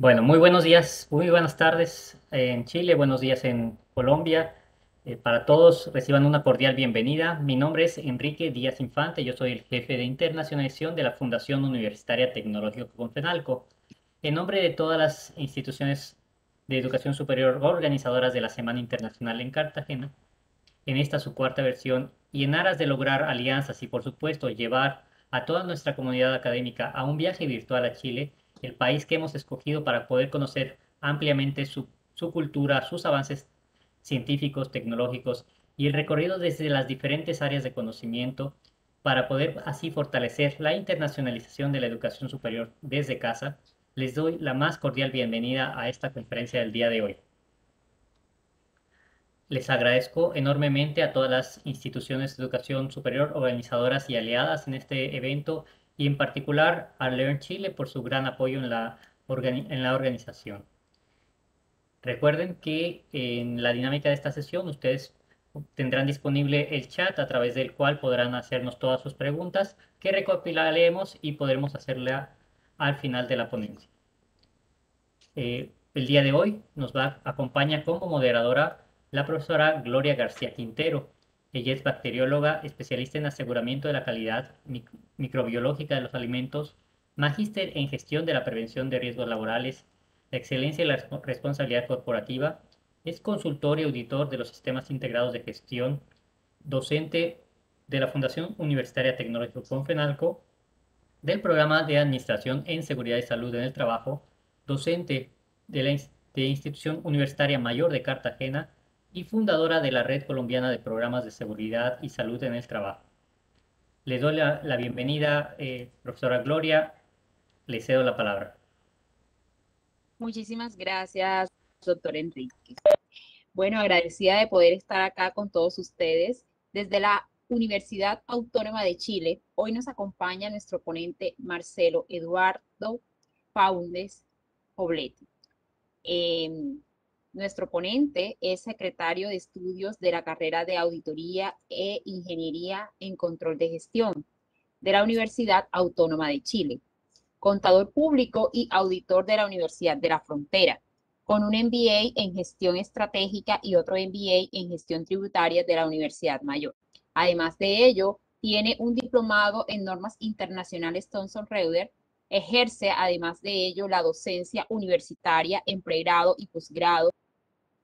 Bueno, muy buenos días, muy buenas tardes en Chile, buenos días en Colombia. Para todos, reciban una cordial bienvenida. Mi nombre es Enrique Díaz Infante, yo soy el jefe de internacionalización de la Fundación Universitaria Tecnológica Confenalco. En nombre de todas las instituciones de educación superior organizadoras de la Semana Internacional en Cartagena, en esta su cuarta versión, y en aras de lograr alianzas y, por supuesto, llevar a toda nuestra comunidad académica a un viaje virtual a Chile, el país que hemos escogido para poder conocer ampliamente su cultura, sus avances científicos, tecnológicos y el recorrido desde las diferentes áreas de conocimiento para poder así fortalecer la internacionalización de la educación superior desde casa. Les doy la más cordial bienvenida a esta conferencia del día de hoy. Les agradezco enormemente a todas las instituciones de educación superior organizadoras y aliadas en este evento y en particular a Learn Chile por su gran apoyo en la organización. Recuerden que en la dinámica de esta sesión ustedes tendrán disponible el chat a través del cual podrán hacernos todas sus preguntas que recopilaremos y podremos hacerla al final de la ponencia. El día de hoy acompaña como moderadora la profesora Gloria García Quintero. Ella es bacterióloga, especialista en aseguramiento de la calidad microbiológica de los alimentos, magíster en gestión de la prevención de riesgos laborales, la excelencia y la responsabilidad corporativa, es consultor y auditor de los sistemas integrados de gestión, docente de la Fundación Universitaria Tecnológica Confenalco, del Programa de Administración en Seguridad y Salud en el Trabajo, docente de Institución Universitaria Mayor de Cartagena y fundadora de la Red Colombiana de Programas de Seguridad y Salud en el Trabajo. Le doy la bienvenida, profesora Gloria, le cedo la palabra. Muchísimas gracias, doctor Enrique. Bueno, agradecida de poder estar acá con todos ustedes. Desde la Universidad Autónoma de Chile, hoy nos acompaña nuestro ponente Marcelo Eduardo Faúndez Poblete. Eh, Nuestro ponente es secretario de estudios de la carrera de Auditoría e Ingeniería en Control de Gestión de la Universidad Autónoma de Chile, contador público y auditor de la Universidad de la Frontera, con un MBA en gestión estratégica y otro MBA en gestión tributaria de la Universidad Mayor. Además de ello, tiene un diplomado en normas internacionales Thomson Reuters. Ejerce, además de ello, la docencia universitaria en pregrado y posgrado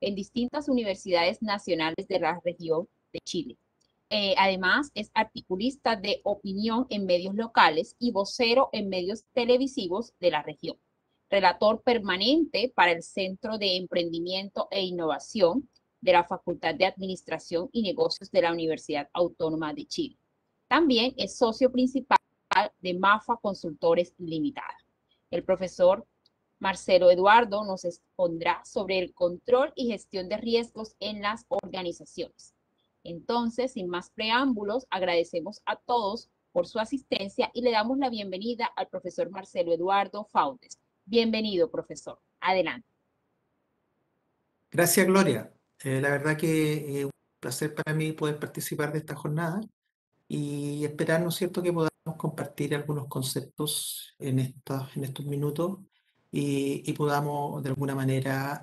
en distintas universidades nacionales de la región de Chile. Además, es articulista de opinión en medios locales y vocero en medios televisivos de la región. Relator permanente para el Centro de Emprendimiento e Innovación de la Facultad de Administración y Negocios de la Universidad Autónoma de Chile. También es socio principal de MAFA Consultores Limitada. El profesor Marcelo Eduardo nos expondrá sobre el control y gestión de riesgos en las organizaciones. Entonces, sin más preámbulos, agradecemos a todos por su asistencia y le damos la bienvenida al profesor Marcelo Eduardo Faúndez. Bienvenido, profesor. Adelante. Gracias, Gloria. La verdad que es un placer para mí poder participar de esta jornada y esperar, ¿no es cierto?, que podamos compartir algunos conceptos en estos minutos y podamos de alguna manera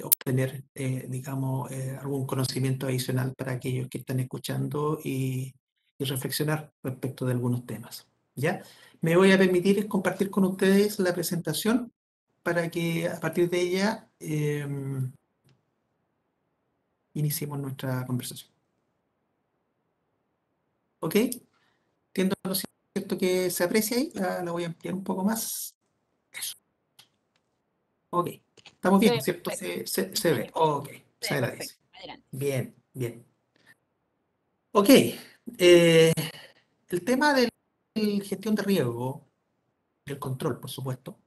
obtener, digamos, algún conocimiento adicional para aquellos que están escuchando y reflexionar respecto de algunos temas. ¿Ya? Me voy a permitir compartir con ustedes la presentación para que a partir de ella iniciemos nuestra conversación. ¿Ok? Entiendo, ¿no es cierto?, que se aprecia ahí. La voy a ampliar un poco más. Eso. Ok. Estamos Se bien, ¿no ve es cierto? perfecto. Se ve. Ok. Se Se ve perfecto. agradece. Adelante. Bien, bien. Ok. El tema de la gestión de riesgo, el control, por supuesto.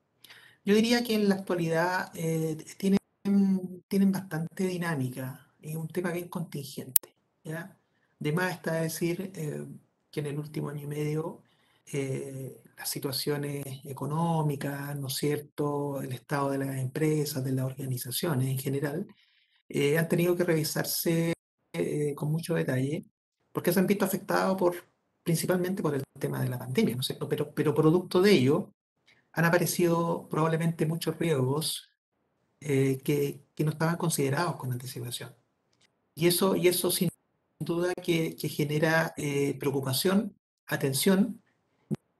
Yo diría que en la actualidad tienen bastante dinámica. Es un tema bien contingente, ¿ya? De más está decir que en el último año y medio las situaciones económicas, ¿no es cierto?, el estado de las empresas, de las organizaciones en general, han tenido que revisarse con mucho detalle porque se han visto afectados principalmente por el tema de la pandemia, ¿no es cierto? Pero producto de ello, han aparecido probablemente muchos riesgos que no estaban considerados con anticipación. Y eso sin duda que genera preocupación, atención,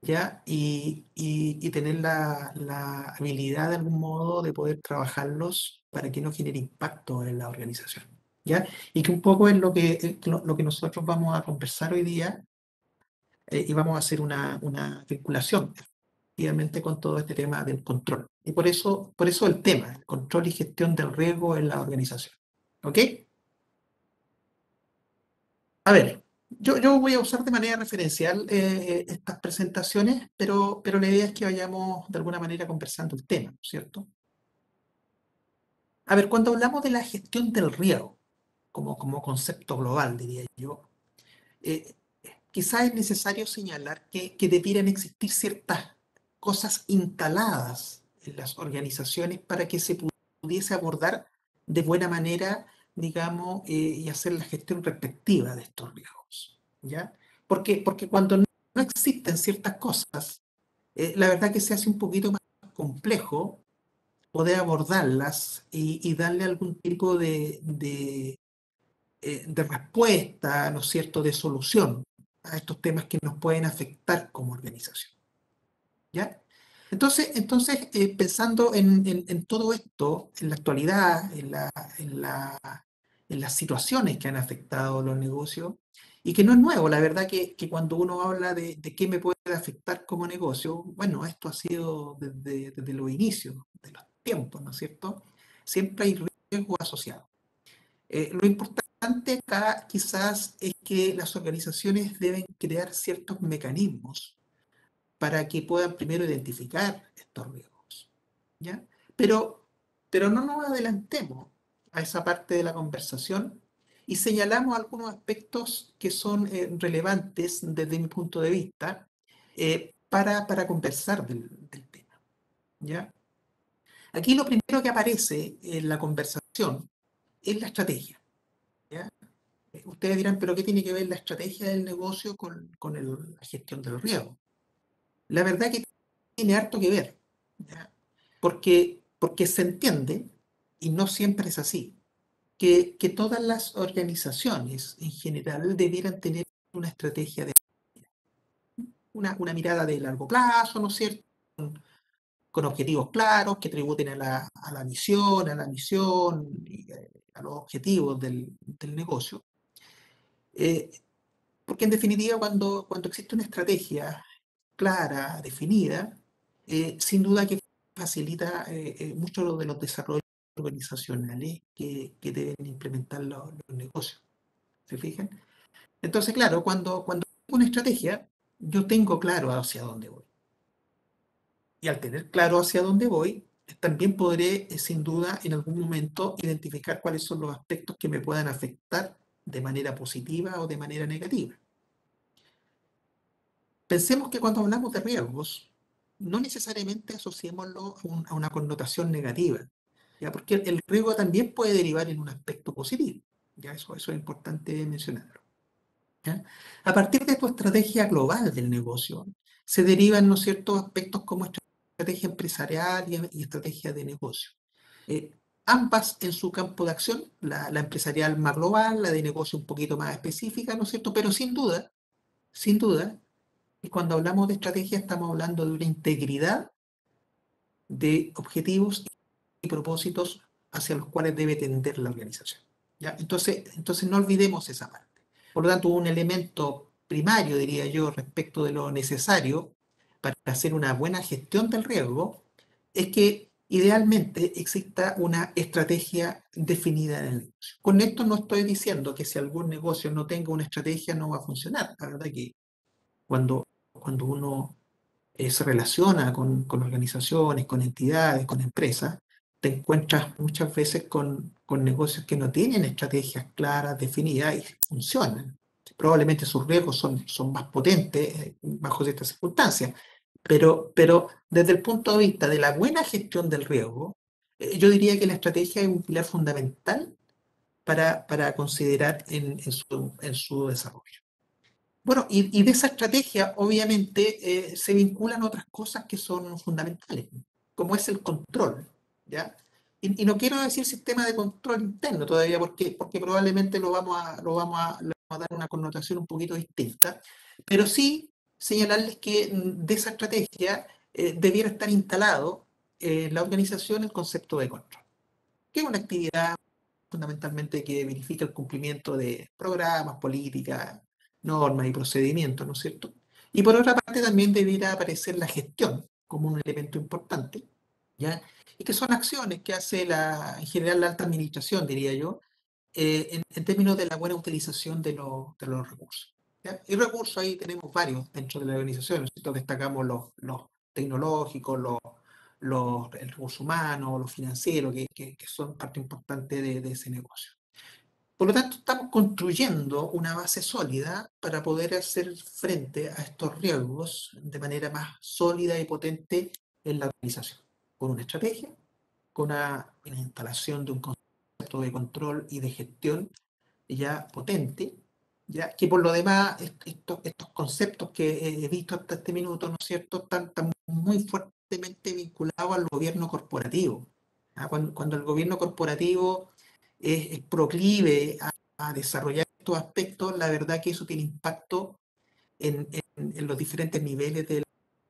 ¿ya? Y tener la habilidad de algún modo de poder trabajarlos para que no genere impacto en la organización, ¿ya? Y que un poco es lo que nosotros vamos a conversar hoy día, y vamos a hacer una vinculación efectivamente con todo este tema del control. Y por eso el tema, el control y gestión del riesgo en la organización. ¿Ok? A ver, yo voy a usar de manera referencial estas presentaciones, pero la idea es que vayamos de alguna manera conversando el tema, ¿cierto? A ver, cuando hablamos de la gestión del riesgo, como concepto global, diría yo, eh, quizás es necesario señalar que debieran existir ciertas cosas instaladas en las organizaciones para que se pudiese abordar de buena manera, digamos, y hacer la gestión respectiva de estos riesgos, ¿ya? Porque cuando no existen ciertas cosas, la verdad que se hace un poquito más complejo poder abordarlas y darle algún tipo de respuesta, ¿no es cierto?, de solución a estos temas que nos pueden afectar como organización, ¿ya? Entonces, pensando en todo esto, en la actualidad, en la- en las situaciones que han afectado los negocios, y que no es nuevo, la verdad que cuando uno habla de qué me puede afectar como negocio, bueno, esto ha sido desde los inicios de los tiempos, ¿no es cierto? Siempre hay riesgo asociado. Lo importante acá quizás es que las organizaciones deben crear ciertos mecanismos para que puedan primero identificar estos riesgos, ¿ya? Pero, pero no nos adelantemos a esa parte de la conversación y señalamos algunos aspectos que son relevantes desde mi punto de vista para conversar del tema, ¿ya? Aquí lo primero que aparece en la conversación es la estrategia, ¿ya? Ustedes dirán, pero ¿qué tiene que ver la estrategia del negocio con la gestión del riesgo? La verdad que tiene harto que ver, ¿ya? Porque se entiende, y no siempre es así, que todas las organizaciones en general debieran tener una estrategia una mirada de largo plazo, ¿no es cierto? Con objetivos claros que tributen a la misión, a la misión y a los objetivos del negocio. Eh, Porque en definitiva, cuando existe una estrategia clara, definida, sin duda que facilita mucho de los desarrollos organizacionales que deben implementar los negocios. ¿Se fijan? Entonces, claro, cuando tengo una estrategia, yo tengo claro hacia dónde voy. Y al tener claro hacia dónde voy, también podré, sin duda, en algún momento identificar cuáles son los aspectos que me puedan afectar de manera positiva o de manera negativa. Pensemos que cuando hablamos de riesgos, no necesariamente asociémoslo a una connotación negativa, ¿ya? Porque el riesgo también puede derivar en un aspecto positivo, ¿ya? Eso es importante mencionarlo, ¿ya? A partir de tu estrategia global del negocio, se derivan, ¿no es cierto?, aspectos como estrategia empresarial y estrategia de negocio. Eh, Ambas en su campo de acción, la empresarial más global, la de negocio un poquito más específica, ¿no es cierto? Pero sin duda, y cuando hablamos de estrategia estamos hablando de una integridad de objetivos y propósitos hacia los cuales debe tender la organización, ¿ya? Entonces no olvidemos esa parte. Por lo tanto, un elemento primario, diría yo, respecto de lo necesario para hacer una buena gestión del riesgo, es que idealmente exista una estrategia definida en el negocio. Con esto no estoy diciendo que si algún negocio no tenga una estrategia no va a funcionar. La verdad que cuando uno se relaciona con organizaciones, con entidades, con empresas, te encuentras muchas veces con negocios que no tienen estrategias claras, definidas y funcionan. Probablemente sus riesgos son más potentes bajo estas circunstancias, pero desde el punto de vista de la buena gestión del riesgo, yo diría que la estrategia es un pilar fundamental para considerar en su desarrollo. Bueno, y de esa estrategia, obviamente, se vinculan otras cosas que son fundamentales, como es el control, ¿ya? Y no quiero decir sistema de control interno todavía, porque probablemente le vamos a dar una connotación un poquito distinta, pero sí señalarles que de esa estrategia debiera estar instalado en la organización el concepto de control, que es una actividad fundamentalmente que verifica el cumplimiento de programas, políticas, normas y procedimientos, ¿no es cierto? Y por otra parte también debiera aparecer la gestión como un elemento importante, ¿ya? Y que son acciones que hace en general la alta administración, diría yo, en términos de la buena utilización de los recursos. ¿Ya? Y recursos ahí tenemos varios dentro de la organización, ¿no es cierto? Destacamos los tecnológicos, el recurso humano, los financieros, que son parte importante de ese negocio. Por lo tanto, estamos construyendo una base sólida para poder hacer frente a estos riesgos de manera más sólida y potente en la organización, con una estrategia, con una instalación de un concepto de control y de gestión ya potente, ya que por lo demás estos conceptos que he visto hasta este minuto, ¿no es cierto?, están muy fuertemente vinculados al gobierno corporativo. ¿Ah? Cuando el gobierno corporativo es proclive a desarrollar estos aspectos, la verdad que eso tiene impacto en los diferentes niveles de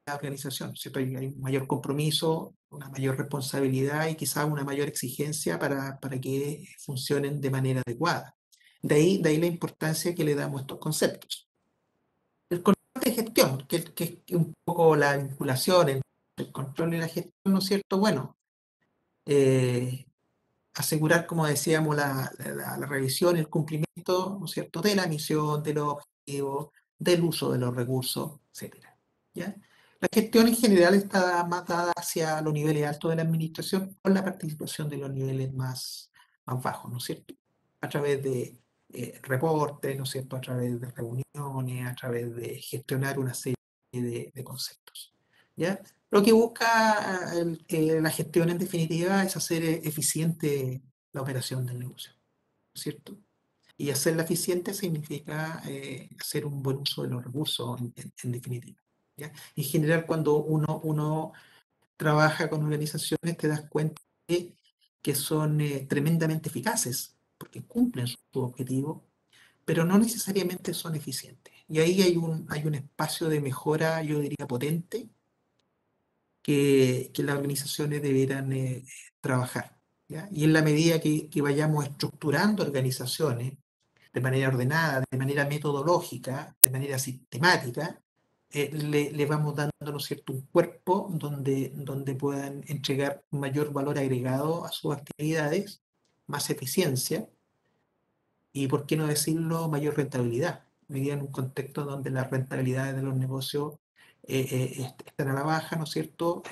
la organización, ¿cierto? Hay un mayor compromiso, una mayor responsabilidad y quizás una mayor exigencia para que funcionen de manera adecuada. De ahí la importancia que le damos a estos conceptos. El control de gestión, que es un poco la vinculación entre el control y la gestión, ¿no es cierto? Bueno, eh, asegurar, como decíamos, la revisión, el cumplimiento, ¿no es cierto?, de la misión, de los objetivos, del uso de los recursos, etcétera. ¿Ya? La gestión en general está más dada hacia los niveles altos de la administración con la participación de los niveles más bajos, ¿no es cierto? A través de reportes, ¿no es cierto?, a través de reuniones, a través de gestionar una serie de conceptos. ¿Ya? Lo que busca la gestión en definitiva es hacer eficiente la operación del negocio, ¿no es cierto? Y hacerla eficiente significa hacer un buen uso de los recursos en definitiva. ¿Ya? En general, cuando uno trabaja con organizaciones, te das cuenta que son tremendamente eficaces, porque cumplen su objetivo, pero no necesariamente son eficientes. Y ahí hay un espacio de mejora, yo diría, potente, que las organizaciones debieran trabajar. ¿Ya? Y en la medida que vayamos estructurando organizaciones de manera ordenada, de manera metodológica, de manera sistemática, le vamos dando, ¿no es cierto?, un cuerpo donde puedan entregar mayor valor agregado a sus actividades, más eficiencia y, por qué no decirlo, mayor rentabilidad. Hoy día en un contexto donde las rentabilidades de los negocios están a la baja, ¿no es cierto?,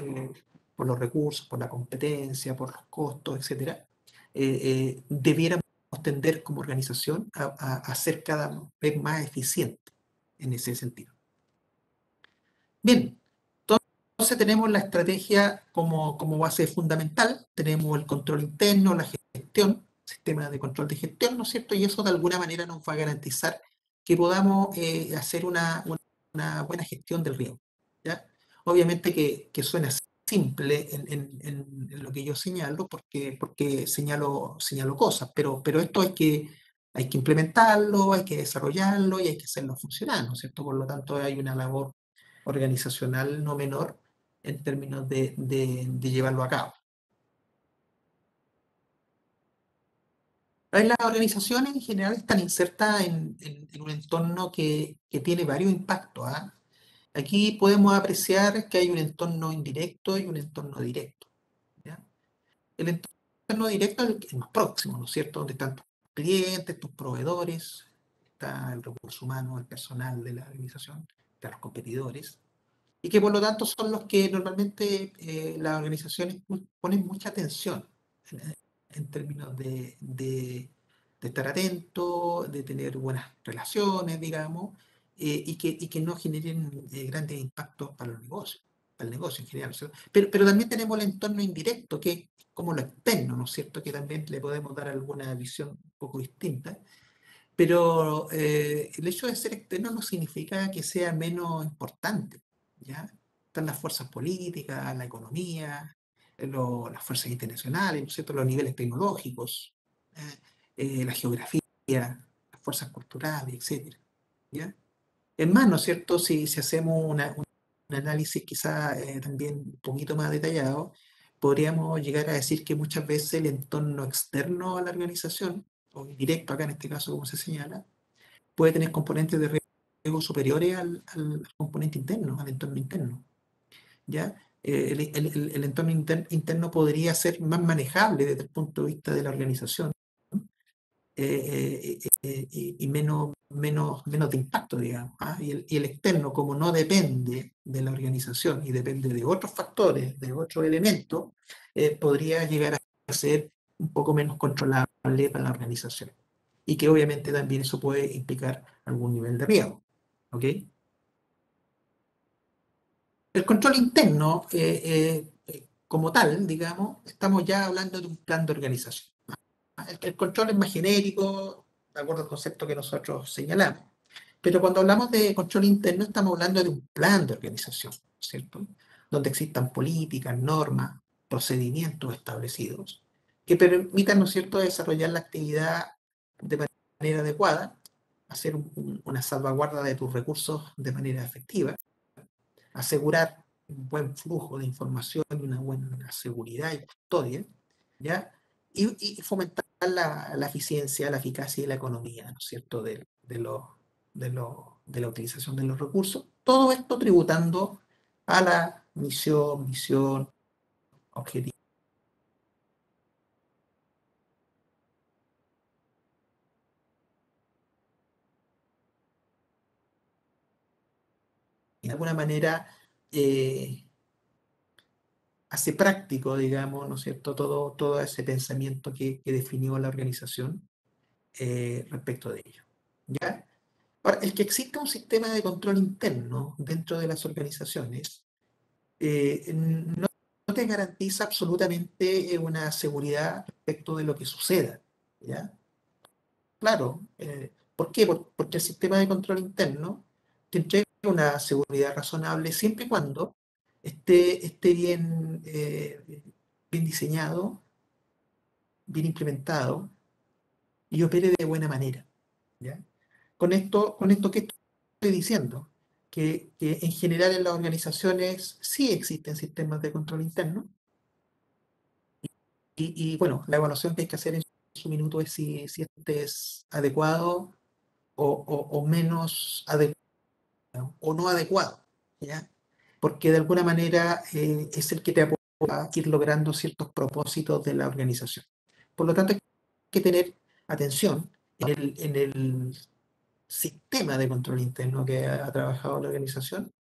por los recursos, por la competencia, por los costos, etcétera, debiéramos tender como organización a ser cada vez más eficientes en ese sentido. Bien, entonces tenemos la estrategia como base fundamental, tenemos el control interno, la gestión, sistema de control de gestión, ¿no es cierto? Y eso de alguna manera nos va a garantizar que podamos hacer una buena gestión del riesgo, ¿ya? Obviamente que suena simple en lo que yo señalo, porque señalo cosas, pero esto hay que implementarlo, hay que desarrollarlo y hay que hacerlo funcionar, ¿no es cierto? Por lo tanto, hay una labor organizacional no menor en términos de llevarlo a cabo. Las organizaciones en general están insertadas en un entorno que tiene varios impactos. ¿Ah? Aquí podemos apreciar que hay un entorno indirecto y un entorno directo. ¿Ya? El entorno directo es el que es más próximo, ¿no es cierto? Donde están tus clientes, tus proveedores, está el recurso humano, el personal de la organización, están los competidores, y que por lo tanto son los que normalmente las organizaciones ponen mucha atención en, en términos de estar atento, de tener buenas relaciones, digamos, y que no generen grandes impactos para el negocio en general. Pero también tenemos el entorno indirecto, que es como lo externo, ¿no es cierto?, que también le podemos dar alguna visión un poco distinta, Pero el hecho de ser externo no significa que sea menos importante, ¿ya? Están las fuerzas políticas, la economía, las fuerzas internacionales, ¿no es cierto? Los niveles tecnológicos, ¿eh? La geografía, las fuerzas culturales, etcétera, ¿ya? Es más, ¿no es cierto? Si hacemos un análisis quizá también un poquito más detallado, podríamos llegar a decir que muchas veces el entorno externo a la organización, o directo acá en este caso como se señala, puede tener componentes de riesgo superiores al componente interno, al entorno interno, ¿ya? El entorno interno podría ser más manejable desde el punto de vista de la organización, y menos de impacto, digamos, ¿ah? Y el externo, como no depende de la organización y depende de otros factores, de otros elementos, podría llegar a ser un poco menos controlable para la organización. Y que obviamente también eso puede implicar algún nivel de riesgo. ¿Ok? El control interno, como tal, digamos, estamos ya hablando de un plan de organización. El control es más genérico, de acuerdo al concepto que nosotros señalamos. Pero cuando hablamos de control interno, estamos hablando de un plan de organización, ¿cierto? Donde existan políticas, normas, procedimientos establecidos que permitan, ¿no es cierto?, desarrollar la actividad de manera adecuada, hacer una salvaguarda de tus recursos de manera efectiva, asegurar un buen flujo de información y una buena seguridad y custodia, ¿ya? Y fomentar la eficiencia, la eficacia y la economía, ¿no es cierto?, de la utilización de los recursos. Todo esto tributando a la misión, visión, objetivo. Y de alguna manera hace práctico, digamos, ¿no es cierto?, todo ese pensamiento que definió la organización respecto de ello. ¿Ya? Ahora, el que exista un sistema de control interno dentro de las organizaciones no te garantiza absolutamente una seguridad respecto de lo que suceda. ¿Ya? Claro, ¿por qué? Porque el sistema de control interno te entrega una seguridad razonable siempre y cuando esté bien diseñado, bien implementado y opere de buena manera. ¿Ya? Con esto, ¿qué estoy diciendo? Que en general en las organizaciones sí existen sistemas de control interno y, bueno, la evaluación que hay que hacer en su minuto es si este es adecuado o menos adecuado o no adecuado, ¿ya? Porque de alguna manera es el que te apoya a ir logrando ciertos propósitos de la organización. Por lo tanto, hay que tener atención en el sistema de control interno que ha trabajado la organización,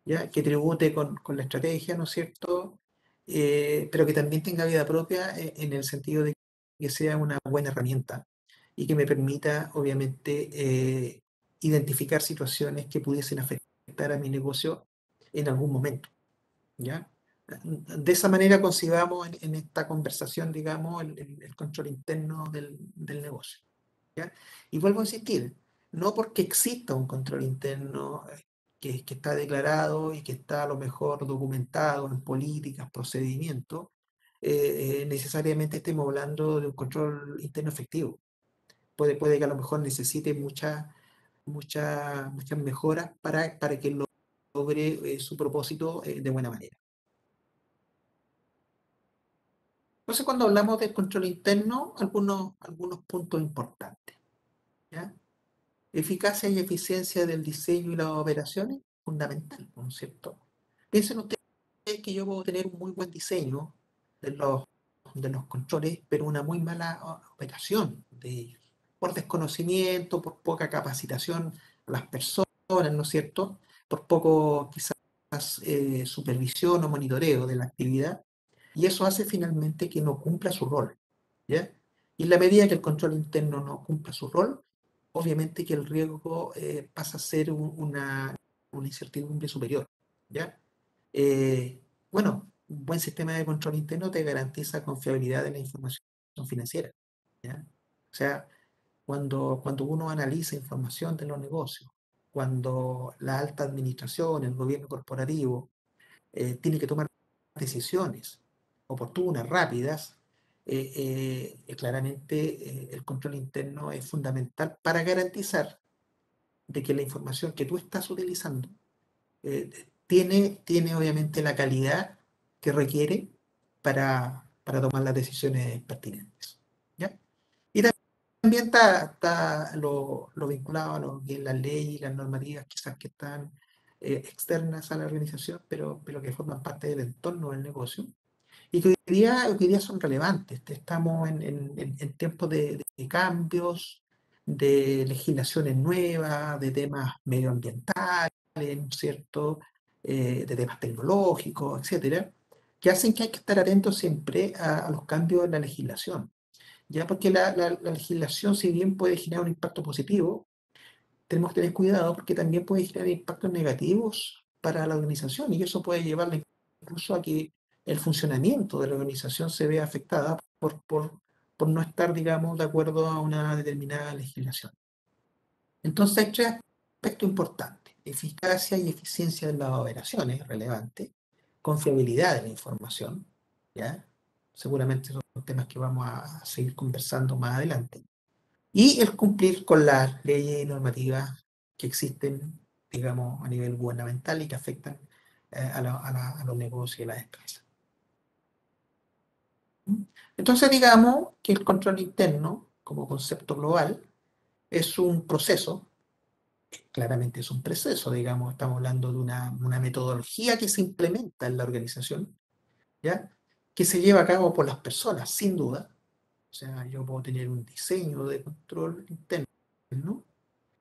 ¿ya? Que tribute con la estrategia, ¿no es cierto? Pero que también tenga vida propia en el sentido de que sea una buena herramienta y que me permita, obviamente, identificar situaciones que pudiesen afectar a mi negocio en algún momento, ¿ya? De esa manera concibamos en esta conversación, digamos, el control interno del negocio, ¿ya? Y vuelvo a insistir, no porque exista un control interno que está declarado y que está a lo mejor documentado en políticas, procedimientos, necesariamente estemos hablando de un control interno efectivo. Puede que a lo mejor necesite muchas mejoras para que logre su propósito de buena manera. Entonces, cuando hablamos del control interno, algunos puntos importantes, ¿ya? Eficacia y eficiencia del diseño y las operaciones, fundamental, ¿no es cierto? Piensen ustedes que yo puedo tener un muy buen diseño de los controles, pero una muy mala operación de ellos, por desconocimiento, por poca capacitación a las personas, ¿no es cierto? Por poco quizás supervisión o monitoreo de la actividad, y eso hace finalmente que no cumpla su rol, ¿ya? Y en la medida que el control interno no cumpla su rol, obviamente que el riesgo pasa a ser una incertidumbre superior, ¿ya? Bueno, un buen sistema de control interno te garantiza confiabilidad de la información financiera, ¿ya? O sea, cuando uno analiza información de los negocios, cuando la alta administración, el gobierno corporativo, tiene que tomar decisiones oportunas, rápidas, claramente el control interno es fundamental para garantizar de que la información que tú estás utilizando tiene obviamente la calidad que requiere para tomar las decisiones pertinentes. ¿Ya? Y también está lo vinculado a lo que es la ley y las normativas quizás que están externas a la organización, pero que forman parte del entorno del negocio y que hoy día son relevantes. Estamos en tiempos de cambios, de legislaciones nuevas, de temas medioambientales, ¿no es cierto? De temas tecnológicos, etcétera, que hacen que hay que estar atentos siempre a los cambios en la legislación. Ya porque la legislación, si bien puede generar un impacto positivo, tenemos que tener cuidado porque también puede generar impactos negativos para la organización y eso puede llevarla incluso a que el funcionamiento de la organización se vea afectada por no estar, digamos, de acuerdo a una determinada legislación. Entonces hay tres aspectos importantes: eficacia y eficiencia de las operaciones, relevante; confiabilidad de la información, ¿ya? Seguramente son temas que vamos a seguir conversando más adelante; y el cumplir con las leyes y normativas que existen, digamos, a nivel gubernamental y que afectan a los negocios y a las empresas. Entonces, digamos que el control interno, como concepto global, es un proceso, claramente es un proceso, digamos, estamos hablando de una metodología que se implementa en la organización, ¿ya? Que se lleva a cabo por las personas, sin duda. O sea, yo puedo tener un diseño de control interno, ¿no?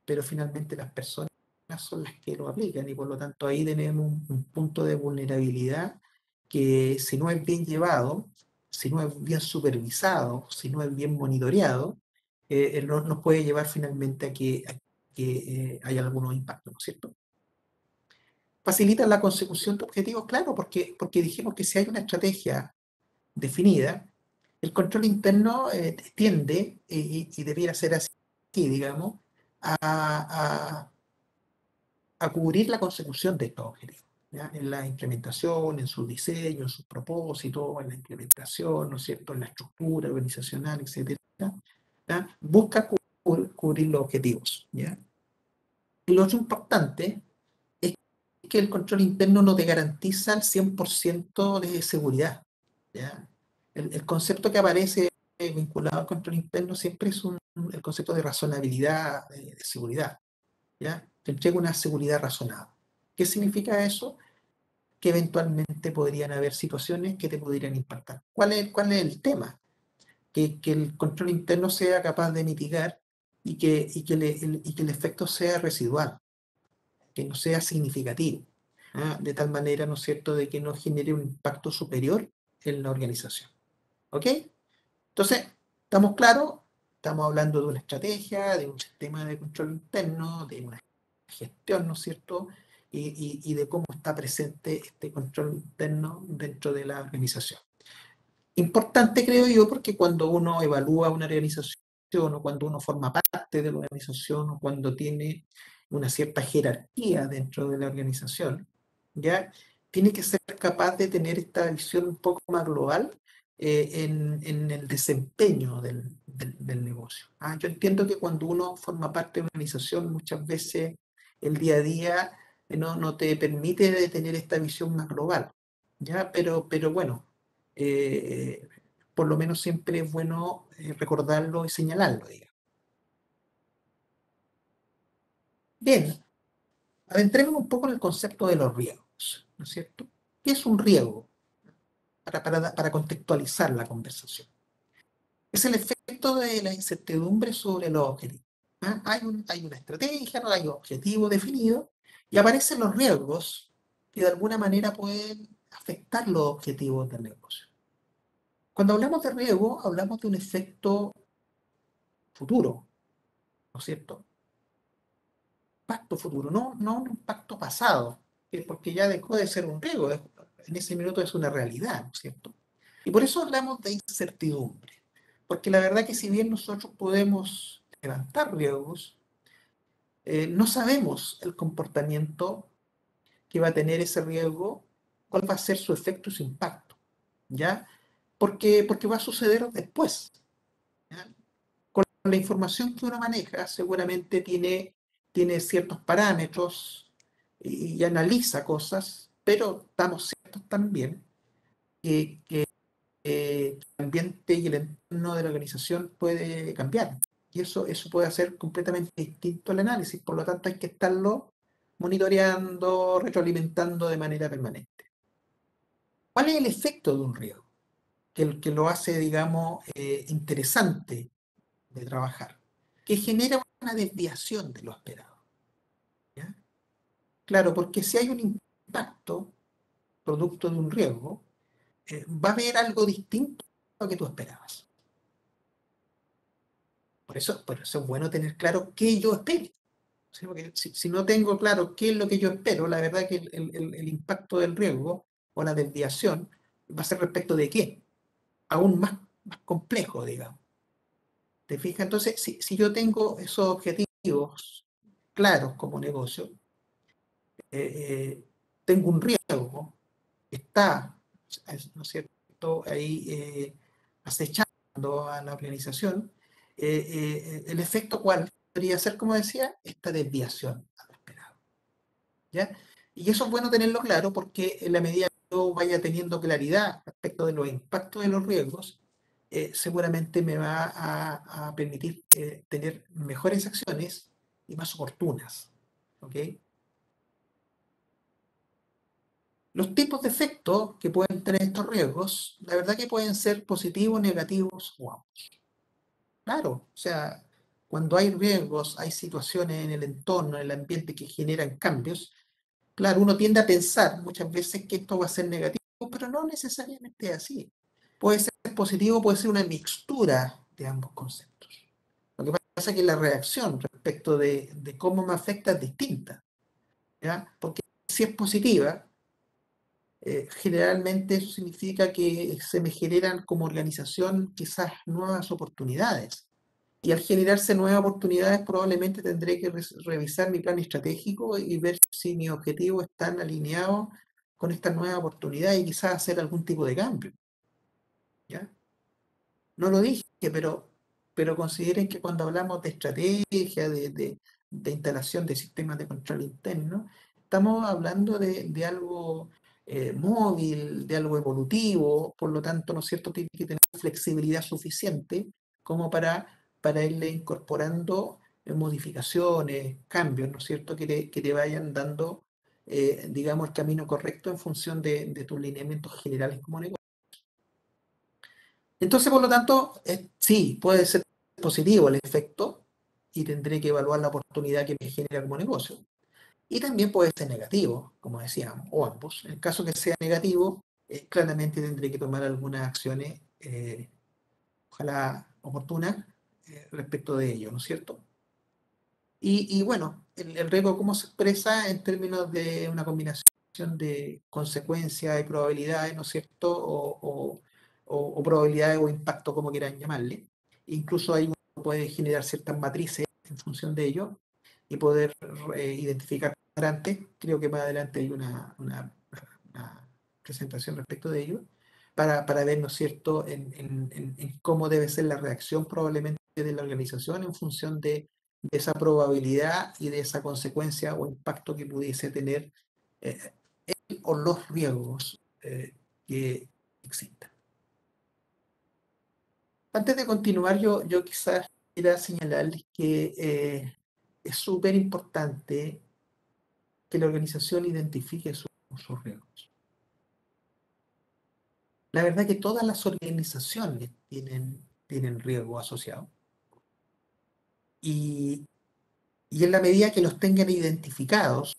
Pero finalmente las personas son las que lo aplican y por lo tanto ahí tenemos un punto de vulnerabilidad que, si no es bien llevado, si no es bien supervisado, si no es bien monitoreado, nos puede llevar finalmente a que haya algunos impactos, ¿no es cierto? Facilita la consecución de objetivos, claro, porque dijimos que si hay una estrategia definida, el control interno tiende, y debiera ser así, digamos, a cubrir la consecución de estos objetivos, ¿ya? En la implementación, en su diseño, en sus propósitos, en la implementación, ¿no es cierto?, en la estructura organizacional, etcétera, ¿ya? Busca cubrir los objetivos, ¿ya? Y lo otro importante es que el control interno no te garantiza el 100% de seguridad, ¿ya? El concepto que aparece vinculado al control interno siempre es el concepto de razonabilidad, de seguridad, ¿ya? Te entrega una seguridad razonable. ¿Qué significa eso? Que eventualmente podrían haber situaciones que te podrían impactar. ¿Cuál es el tema? Que el control interno sea capaz de mitigar y que el efecto sea residual, que no sea significativo, ¿ah? De tal manera, ¿no es cierto?, de que no genere un impacto superior en la organización. ¿Ok? Entonces, ¿estamos claros? Estamos hablando de una estrategia, de un sistema de control interno, de una gestión, ¿no es cierto? Y de cómo está presente este control interno dentro de la organización. Importante, creo yo, porque cuando uno evalúa una organización o cuando uno forma parte de la organización o cuando tiene una cierta jerarquía dentro de la organización, ¿ya? Tiene que ser capaz de tener esta visión un poco más global en el desempeño del negocio. Yo entiendo que cuando uno forma parte de una organización, muchas veces el día a día no te permite tener esta visión más global, ¿ya? Pero bueno, eh, por lo menos siempre es bueno recordarlo y señalarlo, digamos. Bien, adentremos un poco en el concepto de los riesgos, ¿no es cierto? ¿Qué es un riesgo? Para contextualizar la conversación. Es el efecto de la incertidumbre sobre los objetivos. Hay una estrategia, no hay objetivo definido, y aparecen los riesgos que de alguna manera pueden afectar los objetivos del negocio. Cuando hablamos de riesgo, hablamos de un efecto futuro, ¿no es cierto? Impacto futuro, no un impacto pasado, porque ya dejó de ser un riesgo, en ese minuto es una realidad, ¿no es cierto? Y por eso hablamos de incertidumbre, porque la verdad que si bien nosotros podemos levantar riesgos, no sabemos el comportamiento que va a tener ese riesgo, cuál va a ser su efecto, su impacto, ¿ya? Porque va a suceder después, ¿ya? Con la información que uno maneja, seguramente tiene ciertos parámetros y analiza cosas, pero estamos ciertos también que el ambiente y el entorno de la organización puede cambiar. Y eso puede hacer completamente distinto al análisis. Por lo tanto, hay que estarlo monitoreando, retroalimentando de manera permanente. ¿Cuál es el efecto de un riesgo? Que lo hace, digamos, interesante de trabajar. Que genera una desviación de lo esperado. ¿Ya? Claro, porque si hay un impacto producto de un riesgo, va a haber algo distinto a lo que tú esperabas. Por eso es bueno tener claro qué yo espero. ¿Sí? Porque si no tengo claro qué es lo que yo espero, la verdad que el impacto del riesgo o la desviación va a ser respecto de qué, aún más complejo, digamos. ¿Te fijas? Entonces, si yo tengo esos objetivos claros como negocio, tengo un riesgo que está, ¿no es cierto?, ahí acechando a la organización, el efecto cuál podría ser, como decía, esta desviación a lo esperado. ¿Ya? Y eso es bueno tenerlo claro porque en la medida que yo vaya teniendo claridad respecto de los impactos de los riesgos, seguramente me va a permitir tener mejores acciones y más oportunas. ¿Ok? Los tipos de efectos que pueden tener estos riesgos, la verdad que pueden ser positivos, negativos o ambos. Claro, o sea, cuando hay riesgos, hay situaciones en el entorno, en el ambiente que generan cambios. Claro, uno tiende a pensar muchas veces que esto va a ser negativo, pero no necesariamente es así. Puede ser positivo, puede ser una mixtura de ambos conceptos. Lo que pasa es que la reacción respecto de cómo me afecta es distinta, ¿ya? Porque si es positiva, generalmente eso significa que se me generan como organización quizás nuevas oportunidades. Y al generarse nuevas oportunidades, probablemente tendré que revisar mi plan estratégico y ver si mis objetivos están alineados con esta nueva oportunidad y quizás hacer algún tipo de cambio. ¿Ya? No lo dije, pero consideren que cuando hablamos de estrategia, de instalación de sistemas de control interno, estamos hablando de algo móvil, de algo evolutivo, por lo tanto, ¿no es cierto?, tiene que tener flexibilidad suficiente como para irle incorporando modificaciones, cambios, ¿no es cierto?, que te vayan dando, digamos, el camino correcto en función de tus lineamientos generales como negocio. Entonces, por lo tanto, sí, puede ser positivo el efecto y tendré que evaluar la oportunidad que me genera como negocio. Y también puede ser negativo, como decíamos, o ambos. En el caso que sea negativo, claramente tendré que tomar algunas acciones, ojalá oportunas, respecto de ello, ¿no es cierto? Y bueno, el riesgo, ¿cómo se expresa en términos de una combinación de consecuencias y probabilidades, ¿no es cierto? O probabilidades o impacto, como quieran llamarle. Incluso ahí uno puede generar ciertas matrices en función de ello y poder identificar antes. Creo que más adelante hay una presentación respecto de ello para ver, ¿no es cierto?, en cómo debe ser la reacción probablemente de la organización en función de esa probabilidad y de esa consecuencia o impacto que pudiese tener eh, o los riesgos que existan. Antes de continuar, yo quizás quiera señalarles que es súper importante que la organización identifique sus riesgos. La verdad que todas las organizaciones tienen riesgos asociados y, y en la medida que los tengan identificados,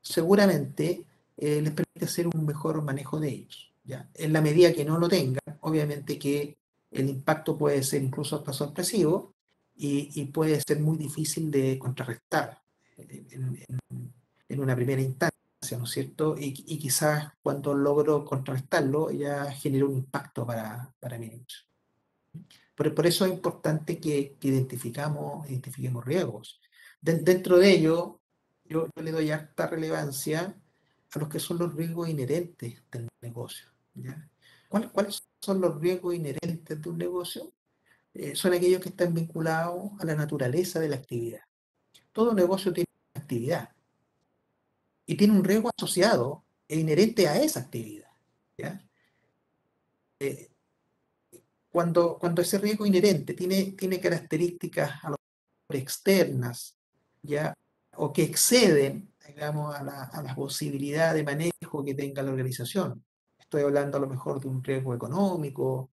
seguramente les permite hacer un mejor manejo de ellos. ¿Ya? En la medida que no lo tengan, obviamente que el impacto puede ser incluso hasta sorpresivo y puede ser muy difícil de contrarrestar en una primera instancia, ¿no es cierto? Y quizás cuando logro contrarrestarlo ya genera un impacto para mi negocio. Por eso es importante que identifiquemos riesgos. Dentro de ello, yo le doy harta relevancia a los que son los riesgos inherentes del negocio, ¿ya? ¿Cuáles son los riesgos inherentes de un negocio? Son aquellos que están vinculados a la naturaleza de la actividad. Todo negocio tiene una actividad y tiene un riesgo asociado e inherente a esa actividad, ¿ya? Eh, cuando ese riesgo inherente tiene características a lo mejor externas, ¿ya? O que exceden, digamos, a la posibilidad de manejo que tenga la organización. Estoy hablando a lo mejor de un riesgo económico,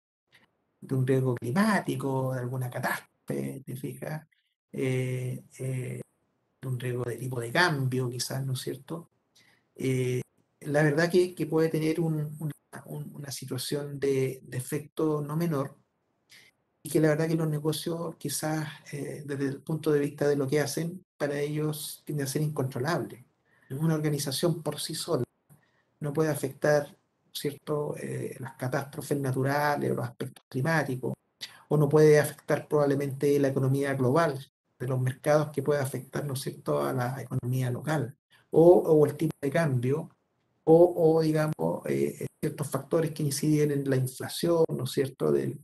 de un riesgo climático, de alguna catástrofe, ¿te fijas? De un riesgo de tipo de cambio, quizás, ¿no es cierto? Eh, la verdad que puede tener una situación de efecto no menor, y que la verdad que los negocios quizás desde el punto de vista de lo que hacen, para ellos tiende a ser incontrolable. Una organización por sí sola no puede afectar, ¿cierto?, las catástrofes naturales o los aspectos climáticos, o no puede afectar probablemente la economía global de los mercados, que puede afectar, ¿no es cierto?, a la economía local, o el tipo de cambio, digamos, ciertos factores que inciden en la inflación, ¿no es cierto?, de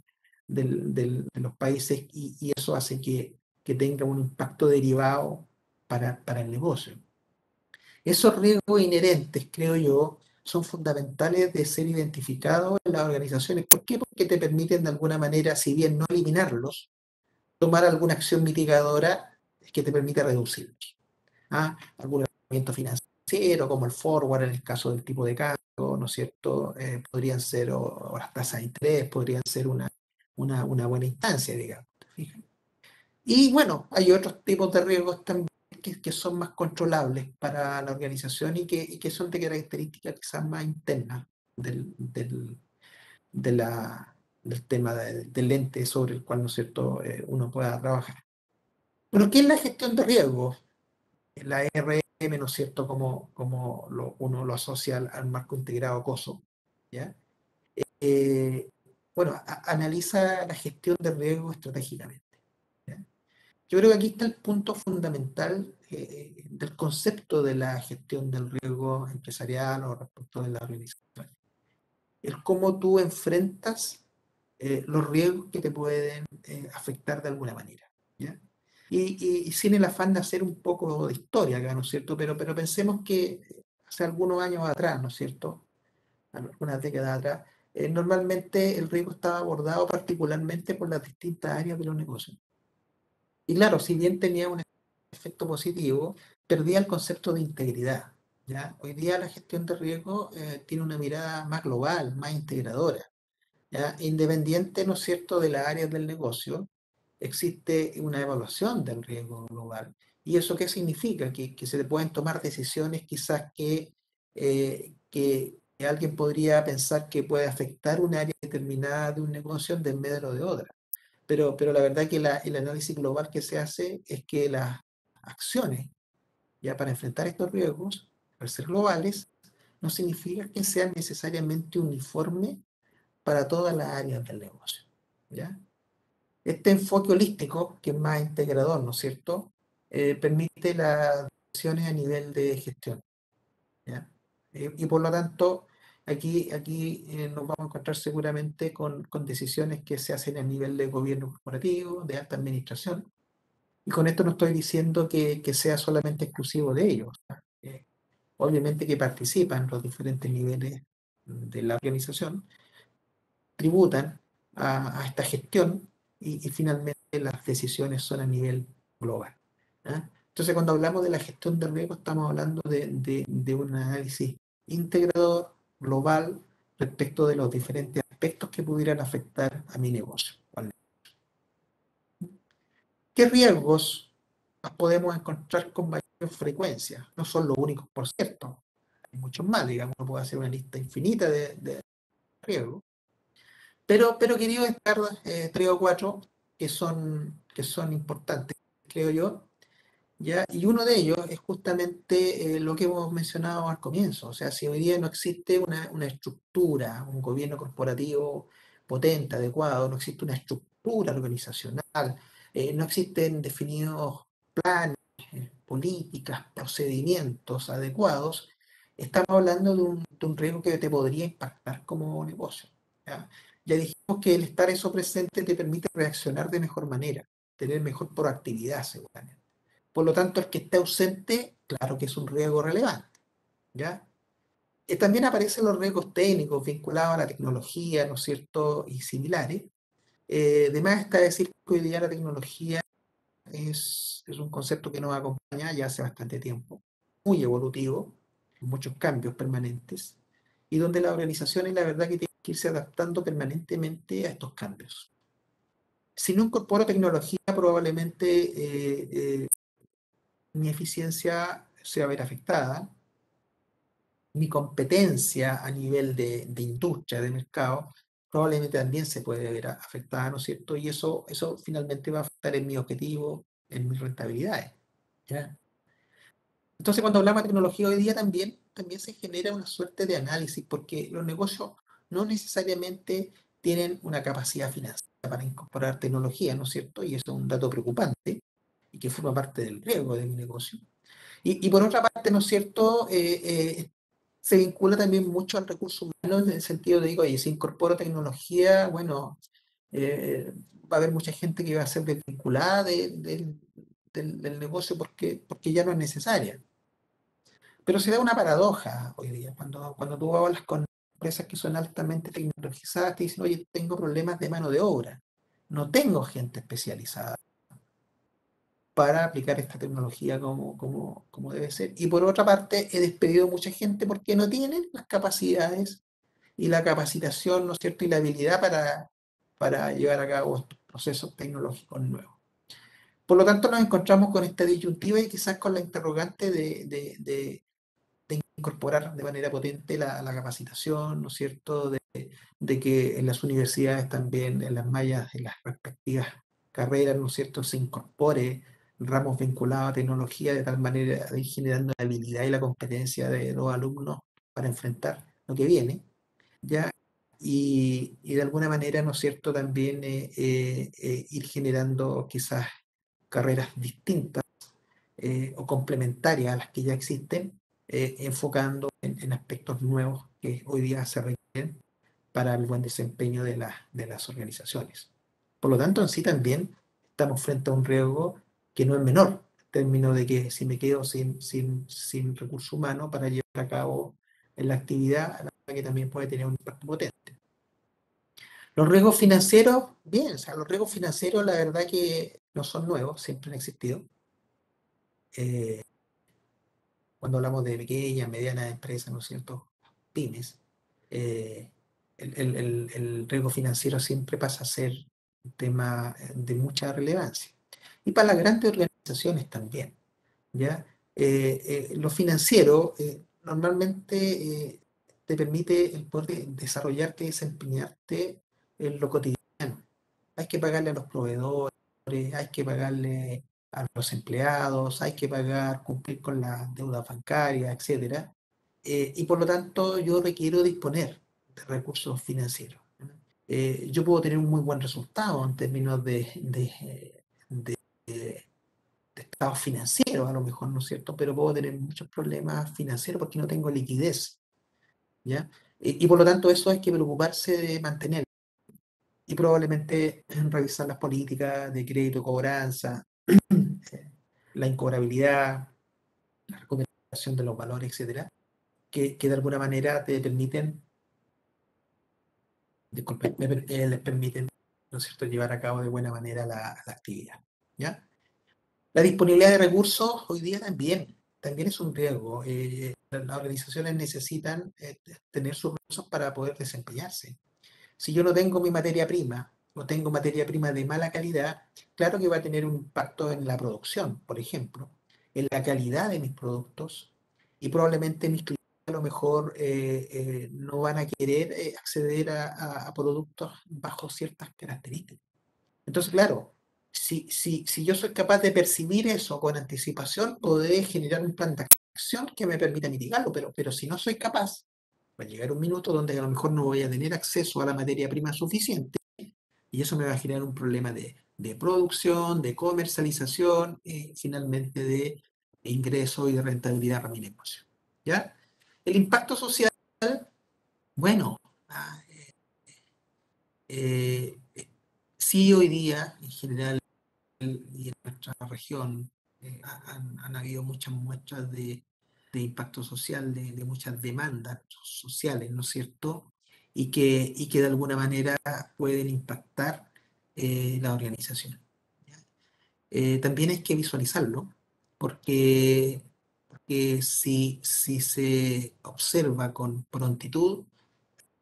los países, y eso hace que tenga un impacto derivado para el negocio. Esos riesgos inherentes, creo yo, son fundamentales de ser identificados en las organizaciones. ¿Por qué? Porque te permiten de alguna manera, si bien no eliminarlos, tomar alguna acción mitigadora que te permita reducirlos. Algún elemento financiero, como el forward en el caso del tipo de cambio, ¿no es cierto? Podrían ser, o las tasas de interés, podrían ser una buena instancia, digamos. Y bueno, hay otros tipos de riesgos también que son más controlables para la organización, y que son de características quizás más internas de del tema del ente sobre el cual, ¿no es cierto?, uno pueda trabajar. Bueno, ¿qué es la gestión de riesgos? La RM, ¿no es cierto?, como uno lo asocia al marco integrado COSO, ¿ya? Eh, bueno, analiza la gestión de riesgos estratégicamente, ¿ya? Yo creo que aquí está el punto fundamental del concepto de la gestión del riesgo empresarial o respecto de la organización. El cómo tú enfrentas los riesgos que te pueden afectar de alguna manera, ¿ya? Y sin el afán de hacer un poco de historia acá, ¿no es cierto? Pero pensemos que hace algunos años atrás, ¿no es cierto?, algunas décadas atrás, normalmente el riesgo estaba abordado particularmente por las distintas áreas de los negocios. Y claro, si bien tenía un efecto positivo, perdía el concepto de integridad, ¿ya? Hoy día la gestión de riesgo tiene una mirada más global, más integradora, ¿ya? Independiente, ¿no es cierto?, de las áreas del negocio, existe una evaluación del riesgo global. ¿Y eso qué significa? Que se pueden tomar decisiones quizás que alguien podría pensar que puede afectar un área determinada de un negocio en desmedro de otra. Pero la verdad que el análisis global que se hace es que las acciones ya para enfrentar estos riesgos, al ser globales, no significa que sean necesariamente uniformes para todas las áreas del negocio, ¿ya? Este enfoque holístico, que es más integrador, ¿no es cierto?, permite las decisiones a nivel de gestión, ¿ya? Y por lo tanto, aquí nos vamos a encontrar seguramente con decisiones que se hacen a nivel de gobierno corporativo, de alta administración, y con esto no estoy diciendo que sea solamente exclusivo de ellos. Obviamente que participan los diferentes niveles de la organización, tributan a esta gestión, y finalmente las decisiones son a nivel global, ¿ya? Entonces, cuando hablamos de la gestión de riesgo, estamos hablando de un análisis integrador, global, respecto de los diferentes aspectos que pudieran afectar a mi negocio. ¿Qué riesgos nos podemos encontrar con mayor frecuencia? No son los únicos, por cierto. Hay muchos más, digamos, uno puede hacer una lista infinita de riesgos. Pero quería destacar tres o cuatro que son importantes, creo yo, ¿ya? Y uno de ellos es justamente lo que hemos mencionado al comienzo. O sea, si hoy día no existe una estructura, un gobierno corporativo potente, adecuado, no existe una estructura estructura organizacional, no existen definidos planes, políticas, procedimientos adecuados, estamos hablando de un riesgo que te podría impactar como negocio. ¿Ya? Ya dijimos que el estar eso presente te permite reaccionar de mejor manera, tener mejor proactividad seguramente. Por lo tanto, el que esté ausente, claro que es un riesgo relevante. ¿Ya? También aparecen los riesgos técnicos vinculados a la tecnología, ¿no es cierto?, y similares. De más está decir que hoy día la tecnología es un concepto que nos acompaña ya hace bastante tiempo, muy evolutivo, con muchos cambios permanentes, y donde las organizaciones, la verdad, que tienen que irse adaptando permanentemente a estos cambios. Si no incorporo tecnología, probablemente mi eficiencia se va a ver afectada, mi competencia a nivel de industria, de mercado, probablemente también se puede ver afectada, ¿no es cierto? Y eso finalmente va a afectar en mi objetivo, en mis rentabilidades. ¿Ya? Entonces, cuando hablamos de tecnología hoy día también se genera una suerte de análisis, porque los negocios no necesariamente tienen una capacidad financiera para incorporar tecnología, ¿no es cierto? Y eso es un dato preocupante y que forma parte del riesgo de mi negocio. Y por otra parte, ¿no es cierto? Se vincula también mucho al recurso humano en el sentido de, digo, oye, si incorporo tecnología, bueno, va a haber mucha gente que va a ser desvinculada del negocio porque ya no es necesaria. Pero se da una paradoja hoy día, cuando tú hablas con empresas que son altamente tecnologizadas, te dicen, oye, tengo problemas de mano de obra, no tengo gente especializada para aplicar esta tecnología como debe ser. Y por otra parte, he despedido mucha gente porque no tienen las capacidades y la capacitación, ¿no es cierto?, y la habilidad para llevar a cabo estos procesos tecnológicos nuevos. Por lo tanto, nos encontramos con esta disyuntiva y quizás con la interrogante de incorporar de manera potente la capacitación, ¿no es cierto?, de que en las universidades también, en las mallas, en las respectivas carreras, ¿no es cierto?, se incorpore ramos vinculados a tecnología de tal manera de ir generando la habilidad y la competencia de los alumnos para enfrentar lo que viene, ¿ya? Y de alguna manera, ¿no es cierto?, también ir generando quizás carreras distintas o complementarias a las que ya existen, enfocando en aspectos nuevos que hoy día se requieren para el buen desempeño de las organizaciones. Por lo tanto, en sí también estamos frente a un riesgo que no es menor, en términos de que si me quedo sin recurso humano para llevar a cabo la actividad, la verdad que también puede tener un impacto potente. Los riesgos financieros, bien, o sea, los riesgos financieros la verdad que no son nuevos, siempre han existido. Eh, Cuando hablamos de pequeñas, medianas empresas, ¿no es cierto? Pymes, eh, el riesgo financiero siempre pasa a ser un tema de mucha relevancia. Y para las grandes organizaciones también, ¿ya? Lo financiero normalmente te permite el poder desarrollarte y desempeñarte en lo cotidiano. Hay que pagarle a los proveedores, hay que pagarle a los empleados, hay que pagar, cumplir con las deudas bancarias, etcétera. Y por lo tanto, yo requiero disponer de recursos financieros. Yo puedo tener un muy buen resultado en términos de estados financieros, a lo mejor, ¿no es cierto? Pero puedo tener muchos problemas financieros porque no tengo liquidez, ¿ya? Y por lo tanto, eso hay que preocuparse de mantener y probablemente revisar las políticas de crédito, cobranza, la incobrabilidad, la recuperación de los valores, etcétera, que de alguna manera te permiten, disculpe, les permiten, ¿no es cierto?, llevar a cabo de buena manera la actividad, ¿ya? La disponibilidad de recursos hoy día también es un riesgo. Las organizaciones necesitan tener sus recursos para poder desempeñarse. Si yo no tengo mi materia prima, o tengo materia prima de mala calidad, claro que va a tener un impacto en la producción, por ejemplo, en la calidad de mis productos, y probablemente mis clientes a lo mejor no van a querer acceder a productos bajo ciertas características. Entonces, claro, si yo soy capaz de percibir eso con anticipación, podré generar un plan de acción que me permita mitigarlo, pero si no soy capaz, va a llegar un minuto donde a lo mejor no voy a tener acceso a la materia prima suficiente Y eso me va a generar un problema de producción, de comercialización, finalmente de ingreso y de rentabilidad para mi negocio. ¿Ya? El impacto social, bueno, ah, eh, eh, sí hoy día en general y en nuestra región han habido muchas muestras de impacto social, de muchas demandas sociales, ¿no es cierto? Y que de alguna manera pueden impactar la organización. ¿Ya? También hay que visualizarlo, porque, porque si se observa con prontitud,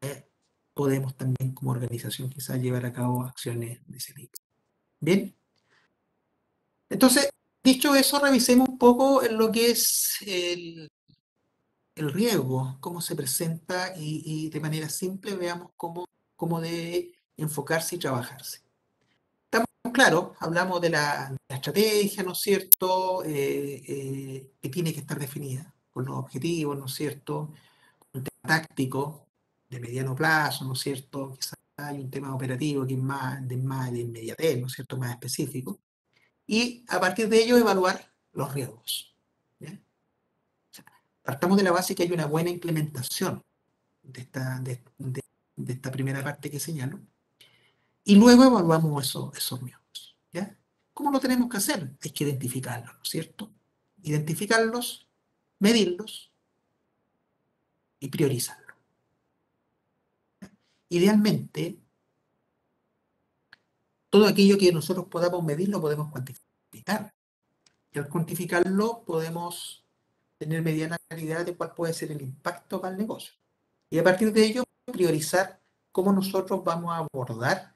eh, podemos también como organización quizás llevar a cabo acciones de ese tipo. Bien, entonces, dicho eso, revisemos un poco en lo que es el riesgo, cómo se presenta y de manera simple veamos cómo debe enfocarse y trabajarse. Estamos claros, hablamos de la estrategia, ¿no es cierto?, que tiene que estar definida con los objetivos, ¿no es cierto?, un tema táctico de mediano plazo, ¿no es cierto?, quizás hay un tema operativo que es más de inmediatez, ¿no es cierto?, más específico. Y a partir de ello evaluar los riesgos. ¿Ya? O sea, partamos de la base que hay una buena implementación de esta primera parte que señalo, y luego evaluamos esos riesgos. ¿Ya? ¿Cómo lo tenemos que hacer? Hay que identificarlos, ¿no es cierto? Identificarlos, medirlos y priorizarlos. Idealmente, todo aquello que nosotros podamos medir lo podemos cuantificar. Y al cuantificarlo podemos tener mediana claridad de cuál puede ser el impacto para el negocio. Y a partir de ello, priorizar cómo nosotros vamos a abordar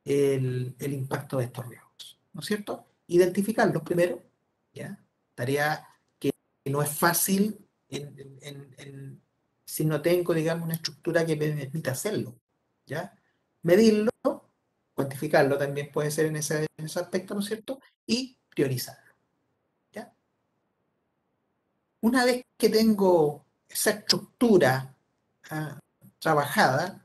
el impacto de estos riesgos. ¿No es cierto? Identificarlos primero, ¿ya? Tarea que no es fácil si no tengo, digamos, una estructura que me permita hacerlo, ¿ya? Medirlo, cuantificarlo también puede ser en ese aspecto, ¿no es cierto? Y priorizarlo, ¿ya? Una vez que tengo esa estructura trabajada,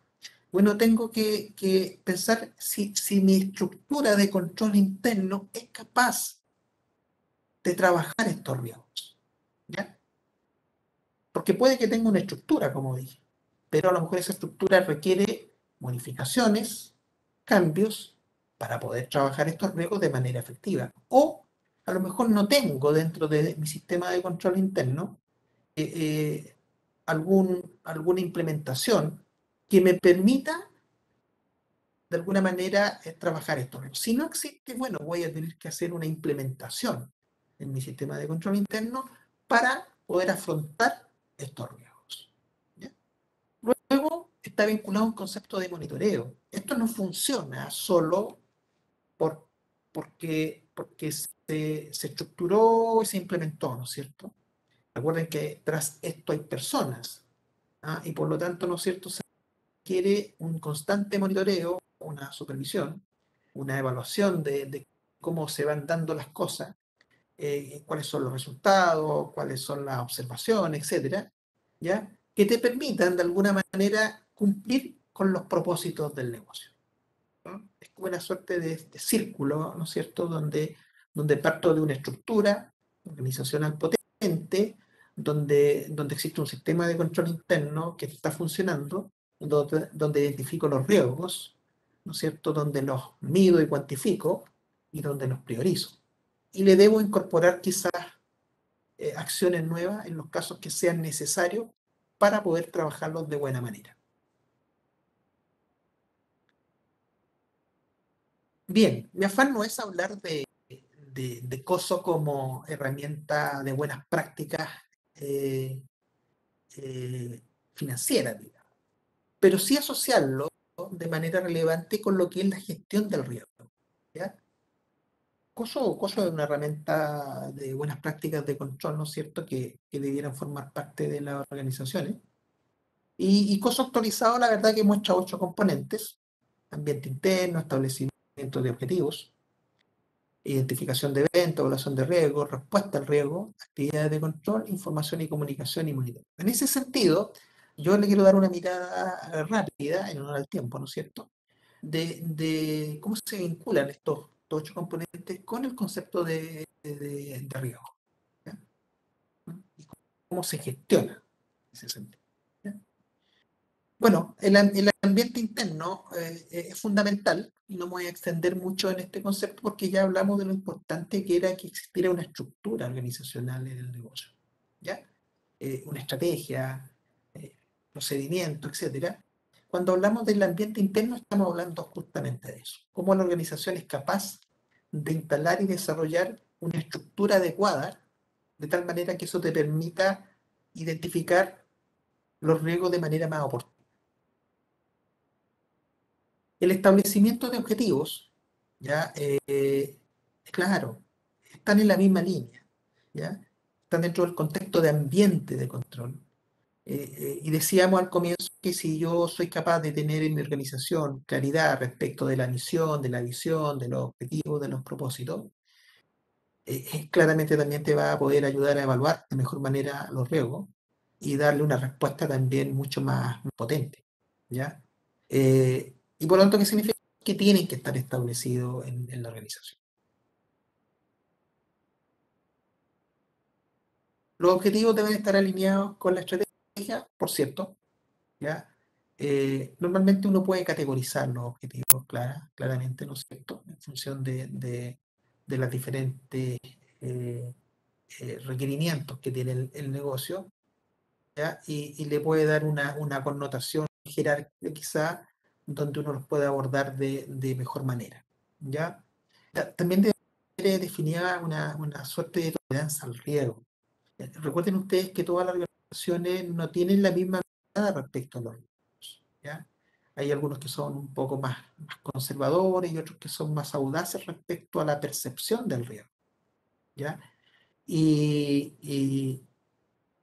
bueno, tengo que pensar si mi estructura de control interno es capaz de trabajar estos riesgos. ¿Ya? Porque puede que tenga una estructura, como dije, pero a lo mejor esa estructura requiere modificaciones, cambios, para poder trabajar estos riesgos de manera efectiva. O a lo mejor no tengo dentro de mi sistema de control interno eh, eh, alguna implementación que me permita de alguna manera trabajar esto. Si no existe, bueno, voy a tener que hacer una implementación en mi sistema de control interno para poder afrontar estos riesgos. ¿Ya? Luego está vinculado a un concepto de monitoreo. Esto no funciona solo porque se estructuró y se implementó, ¿no es cierto? Recuerden que tras esto hay personas, y por lo tanto, ¿no es cierto?, se requiere un constante monitoreo, una supervisión, una evaluación de cómo se van dando las cosas, cuáles son los resultados, cuáles son las observaciones, etcétera, ¿ya? Que te permitan de alguna manera cumplir con los propósitos del negocio, ¿no? Es como una suerte de círculo, ¿no es cierto?, donde parto de una estructura organizacional potente, donde existe un sistema de control interno que está funcionando, donde identifico los riesgos, ¿no es cierto?, donde los mido y cuantifico y donde los priorizo. Y le debo incorporar quizás acciones nuevas en los casos que sean necesarios para poder trabajarlos de buena manera. Bien, mi afán no es hablar de COSO como herramienta de buenas prácticas eh, financieras, digamos, pero sí asociarlo de manera relevante con lo que es la gestión del riesgo. ¿Ya? COSO es una herramienta de buenas prácticas de control, ¿no es cierto?, que debieran formar parte de las organizaciones. Y COSO actualizado, la verdad que muestra 8 componentes: ambiente interno, establecimiento de objetivos, identificación de eventos, evaluación de riesgo, respuesta al riesgo, actividades de control, información y comunicación y monitoreo. En ese sentido, yo le quiero dar una mirada rápida, en honor al tiempo, ¿no es cierto?, de cómo se vinculan estos 8 componentes con el concepto de riesgo, ¿ya? Y cómo se gestiona en ese sentido, ¿ya? Bueno, el ambiente interno es fundamental y no me voy a extender mucho en este concepto porque ya hablamos de lo importante que era que existiera una estructura organizacional en el negocio, ¿ya? Una estrategia, eh, procedimiento, etcétera. Cuando hablamos del ambiente interno estamos hablando justamente de eso, cómo la organización es capaz de instalar y desarrollar una estructura adecuada de tal manera que eso te permita identificar los riesgos de manera más oportuna. El establecimiento de objetivos, ¿ya? Claro, están en la misma línea, ¿ya? Están dentro del contexto de ambiente de control. Y decíamos al comienzo que si yo soy capaz de tener en mi organización claridad respecto de la misión, de la visión, de los objetivos, de los propósitos, claramente también te va a poder ayudar a evaluar de mejor manera los riesgos y darle una respuesta también mucho más potente, ¿ya? Y por lo tanto, ¿qué significa? Que tienen que estar establecidos en la organización. Los objetivos deben estar alineados con la estrategia, por cierto, ¿ya? Normalmente uno puede categorizar los objetivos claramente, ¿no es cierto?, en función de los diferentes requerimientos que tiene el negocio, ¿ya? Y le puede dar una connotación jerárquica quizá, donde uno los puede abordar de mejor manera, ¿ya? También debe definir una suerte de tolerancia al riesgo. Recuerden ustedes que todas las organizaciones no tienen la misma mirada respecto a los riesgos, ¿ya? Hay algunos que son un poco más conservadores y otros que son más audaces respecto a la percepción del riesgo, ¿ya? Y,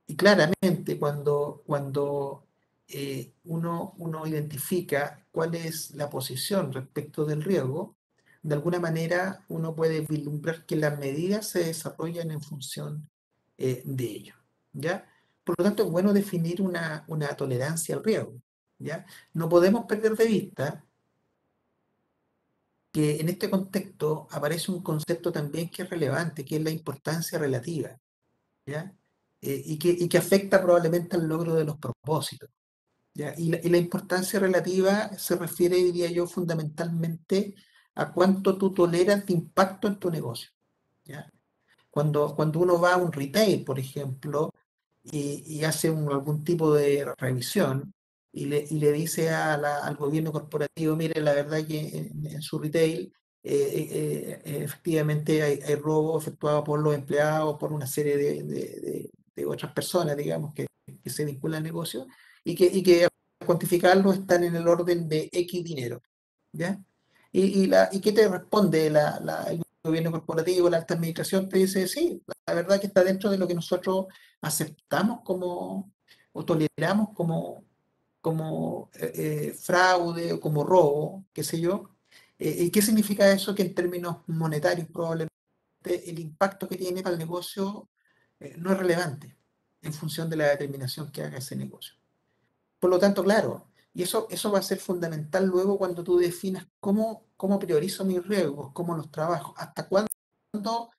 y claramente cuando uno identifica cuál es la posición respecto del riesgo, de alguna manera uno puede vislumbrar que las medidas se desarrollan en función de ello, ¿ya? Por lo tanto, es bueno definir una tolerancia al riesgo, ¿ya? No podemos perder de vista que en este contexto aparece un concepto también que es relevante, que es la importancia relativa, ¿ya? Y que afecta probablemente al logro de los propósitos, ¿ya? Y la importancia relativa se refiere, diría yo, fundamentalmente a cuánto tú toleras de impacto en tu negocio, ¿ya? Cuando uno va a un retail, por ejemplo, y hace algún tipo de revisión y le dice al gobierno corporativo, mire, la verdad que en su retail efectivamente hay robo efectuado por los empleados, por una serie de otras personas, digamos, que se vinculan al negocio y que al cuantificarlo están en el orden de X dinero, ¿ya? ¿Y qué te responde el gobierno corporativo, la alta administración? Te dice, sí, la verdad que está dentro de lo que nosotros aceptamos o toleramos como fraude o como robo, qué sé yo. ¿Y qué significa eso? Que en términos monetarios probablemente el impacto que tiene para el negocio no es relevante en función de la determinación que haga ese negocio. Por lo tanto, claro, y eso va a ser fundamental luego cuando tú definas cómo priorizo mis riesgos, cómo los trabajo, hasta cuándo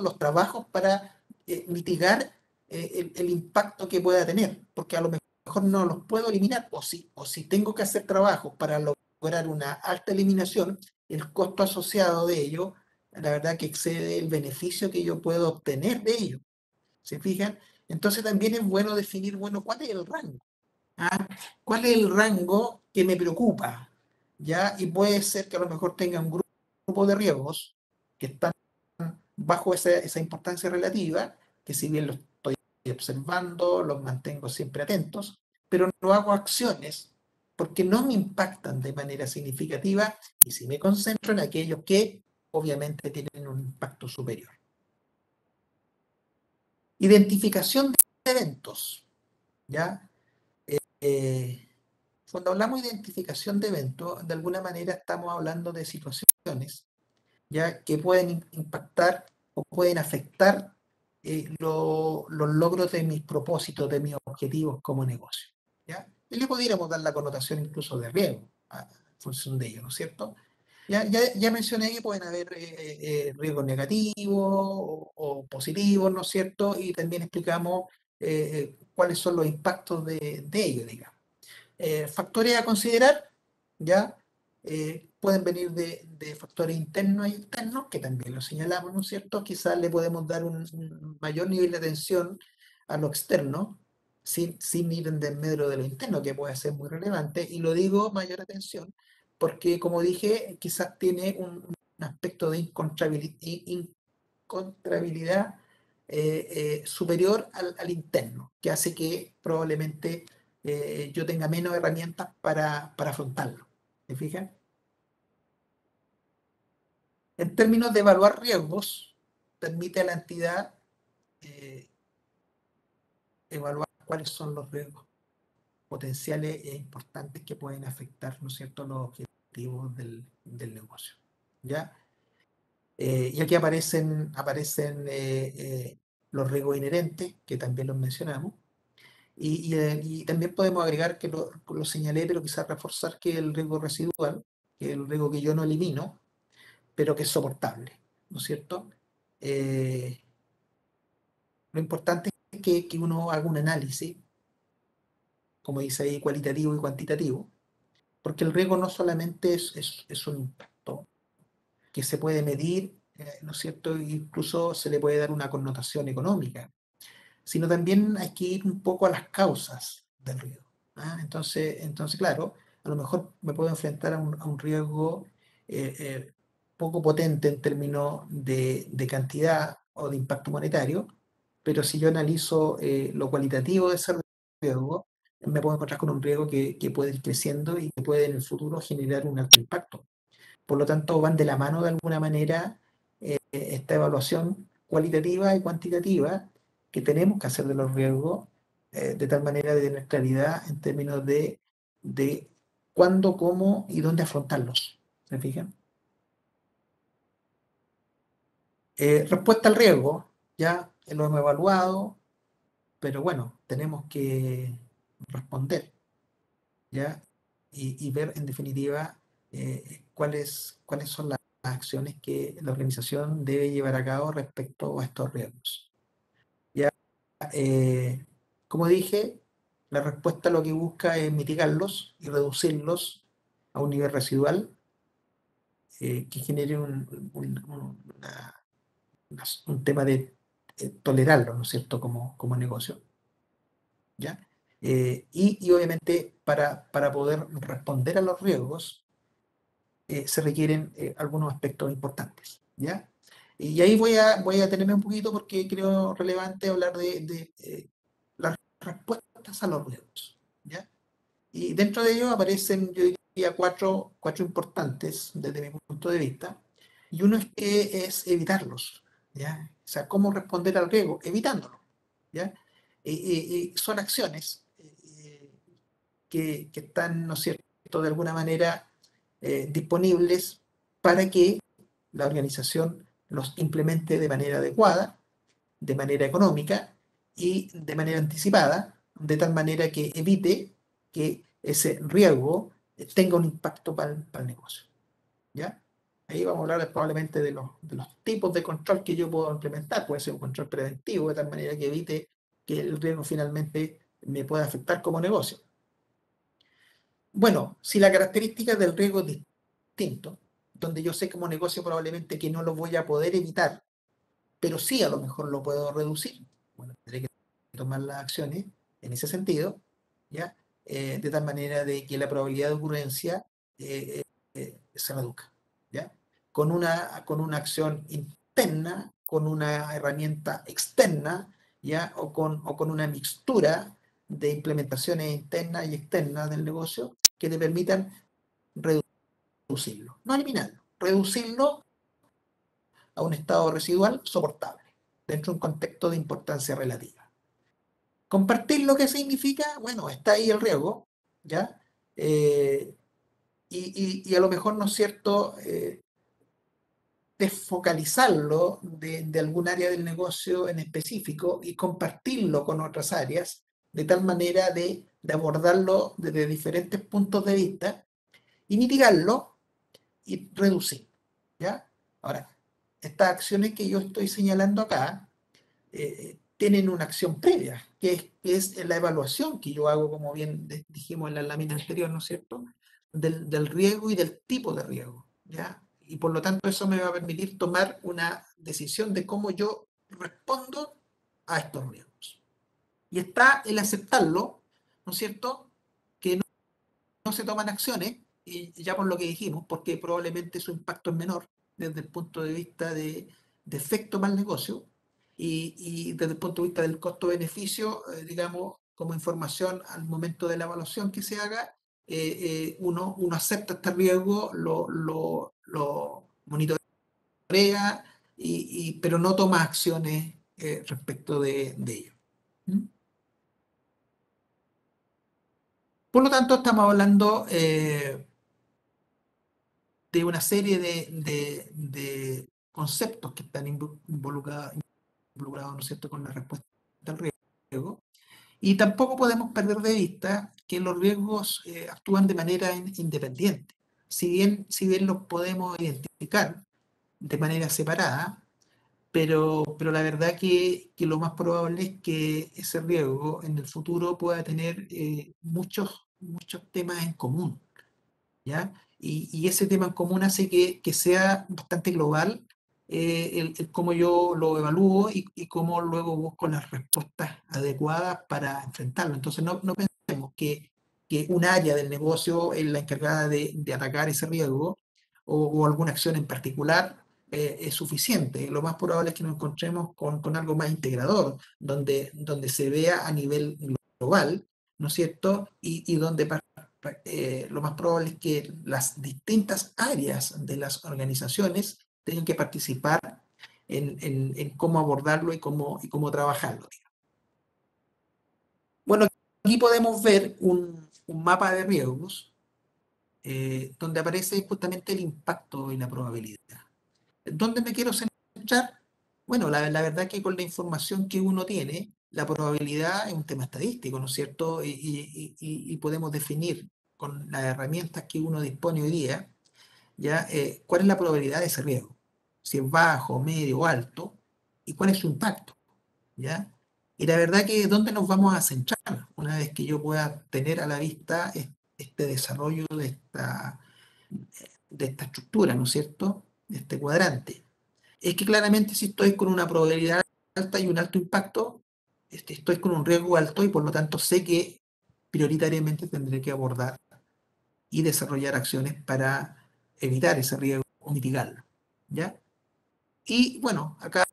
los trabajo para mitigar el impacto que pueda tener, porque a lo mejor no los puedo eliminar, o si tengo que hacer trabajos para lograr una alta eliminación, el costo asociado de ello, la verdad que excede el beneficio que yo puedo obtener de ello. ¿Se fijan? Entonces también es bueno definir, bueno, ¿cuál es el rango? ¿Ah? ¿Cuál es el rango que me preocupa? ¿Ya? Y puede ser que a lo mejor tenga un grupo de riesgos que están bajo esa importancia relativa, que si bien los estoy observando, los mantengo siempre atentos, pero no hago acciones porque no me impactan de manera significativa y si me concentro en aquellos que obviamente tienen un impacto superior. Identificación de eventos, ¿ya? Eh, Cuando hablamos de identificación de eventos, de alguna manera estamos hablando de situaciones ya que pueden impactar o pueden afectar los logros de mis propósitos, de mis objetivos como negocio, ¿ya? Y le pudiéramos dar la connotación incluso de riesgo, función de ello, ¿no es cierto? Ya mencioné que pueden haber riesgos negativos o positivos, ¿no es cierto? Y también explicamos cuáles son los impactos de ello, digamos. Factores a considerar, ya pueden venir de factores internos y externos, que también lo señalamos, ¿no es cierto? Quizás le podemos dar un mayor nivel de atención a lo externo, sin ir en desmedro de lo interno, que puede ser muy relevante, y lo digo mayor atención, porque como dije, quizás tiene un aspecto de incontrabilidad superior al interno, que hace que probablemente yo tenga menos herramientas para afrontarlo. ¿Se fijan? En términos de evaluar riesgos, permite a la entidad eh, evaluar cuáles son los riesgos potenciales e importantes que pueden afectar, ¿no es cierto?, los objetivos del negocio. ¿Ya? Y aquí aparecen los riesgos inherentes, que también los mencionamos. Y también podemos agregar, que lo señalé, pero quizás reforzar, que el riesgo residual, que es el riesgo que yo no elimino, pero que es soportable, ¿no es cierto? Lo importante es que uno haga un análisis, como dice ahí, cualitativo y cuantitativo, porque el riesgo no solamente es un impacto que se puede medir, ¿no es cierto? Incluso se le puede dar una connotación económica, sino también hay que ir un poco a las causas del riesgo. ¿Ah? Entonces, claro, a lo mejor me puedo enfrentar a un riesgo eh, poco potente en términos de cantidad o de impacto monetario, pero si yo analizo lo cualitativo de ese riesgo, me puedo encontrar con un riesgo que puede ir creciendo y que puede en el futuro generar un alto impacto. Por lo tanto, van de la mano de alguna manera esta evaluación cualitativa y cuantitativa que tenemos que hacer de los riesgos, de tal manera de tener claridad en términos de cuándo, cómo y dónde afrontarlos. ¿Se fijan? Respuesta al riesgo, ya lo hemos evaluado, pero bueno, tenemos que responder, ¿ya? Y ver en definitiva cuáles son las acciones que la organización debe llevar a cabo respecto a estos riesgos. ¿Ya? Eh, como dije, la respuesta lo que busca es mitigarlos y reducirlos a un nivel residual que genere un tema de tolerarlo, ¿no es cierto?, como negocio. ¿Ya? Y obviamente para poder responder a los riesgos se requieren algunos aspectos importantes. ¿Ya? Y ahí voy a detenerme un poquito, porque creo relevante hablar de las respuestas a los riesgos. ¿Ya? Y dentro de ellos aparecen, yo diría, cuatro importantes desde mi punto de vista. Y uno es evitarlos. ¿Ya? O sea, ¿cómo responder al riesgo? Evitándolo. ¿Ya? Y son acciones que están, ¿no es cierto?, de alguna manera disponibles para que la organización los implemente de manera adecuada, de manera económica y de manera anticipada, de tal manera que evite que ese riesgo tenga un impacto para el negocio. ¿Ya? Ahí vamos a hablar probablemente de los tipos de control que yo puedo implementar. Puede ser un control preventivo, de tal manera que evite que el riesgo finalmente me pueda afectar como negocio. Bueno, si la característica del riesgo es distinto, donde yo sé como negocio probablemente que no lo voy a poder evitar, pero sí a lo mejor lo puedo reducir, bueno, tendré que tomar las acciones en ese sentido, ¿ya? De tal manera de que la probabilidad de ocurrencia se reduzca, ¿ya? Con una acción interna, con una herramienta externa, ¿ya? O con una mixtura de implementaciones internas y externas del negocio que te permitan reducirlo, no eliminarlo, reducirlo a un estado residual soportable, dentro de un contexto de importancia relativa. Compartir lo que significa, bueno, está ahí el riesgo, ¿ya? Y a lo mejor, ¿no es cierto?, desfocalizarlo de algún área del negocio en específico y compartirlo con otras áreas, de tal manera de abordarlo desde diferentes puntos de vista y mitigarlo y reducir, ¿ya? Ahora, estas acciones que yo estoy señalando acá tienen una acción previa, que es la evaluación que yo hago, como bien dijimos en la lámina anterior, ¿no es cierto?, del riesgo y del tipo de riesgo, ¿ya? Y por lo tanto eso me va a permitir tomar una decisión de cómo yo respondo a estos riesgos. Y está el aceptarlo, ¿no es cierto?, que no se toman acciones, y ya por lo que dijimos, porque probablemente su impacto es menor desde el punto de vista de efecto para el negocio y desde el punto de vista del costo-beneficio, digamos, como información al momento de la evaluación que se haga, uno acepta este riesgo, lo monitorea, pero no toma acciones respecto de ello. ¿Mm? Por lo tanto, estamos hablando de una serie de conceptos que están involucrados, ¿no es cierto?, con la respuesta al riesgo. Y tampoco podemos perder de vista que los riesgos actúan de manera independiente. Si bien los podemos identificar de manera separada, pero la verdad que lo más probable es que ese riesgo en el futuro pueda tener muchos temas en común, ¿ya? Y ese tema en común hace que sea bastante global el cómo yo lo evalúo y cómo luego busco las respuestas adecuadas para enfrentarlo. Entonces, no pensemos que un área del negocio es la encargada de atacar ese riesgo o alguna acción en particular es suficiente. Lo más probable es que nos encontremos con algo más integrador, donde se vea a nivel global, ¿no es cierto? Y donde lo más probable es que las distintas áreas de las organizaciones tengan que participar en cómo abordarlo y cómo trabajarlo. Bueno, aquí podemos ver un mapa de riesgos donde aparece justamente el impacto y la probabilidad. ¿Dónde me quiero centrar? Bueno, la verdad que con la información que uno tiene, la probabilidad es un tema estadístico, ¿no es cierto? Y podemos definir con las herramientas que uno dispone hoy día, ¿ya? ¿Cuál es la probabilidad de ese riesgo? Si es bajo, medio o alto, y cuál es su impacto, ¿ya? Y la verdad que ¿dónde nos vamos a centrar una vez que yo pueda tener a la vista este desarrollo de esta estructura, ¿no es cierto? De este cuadrante. Es que claramente si estoy con una probabilidad alta y un alto impacto, estoy con un riesgo alto y por lo tanto sé que prioritariamente tendré que abordar y desarrollar acciones para evitar ese riesgo o mitigarlo, ¿ya? Y bueno, acá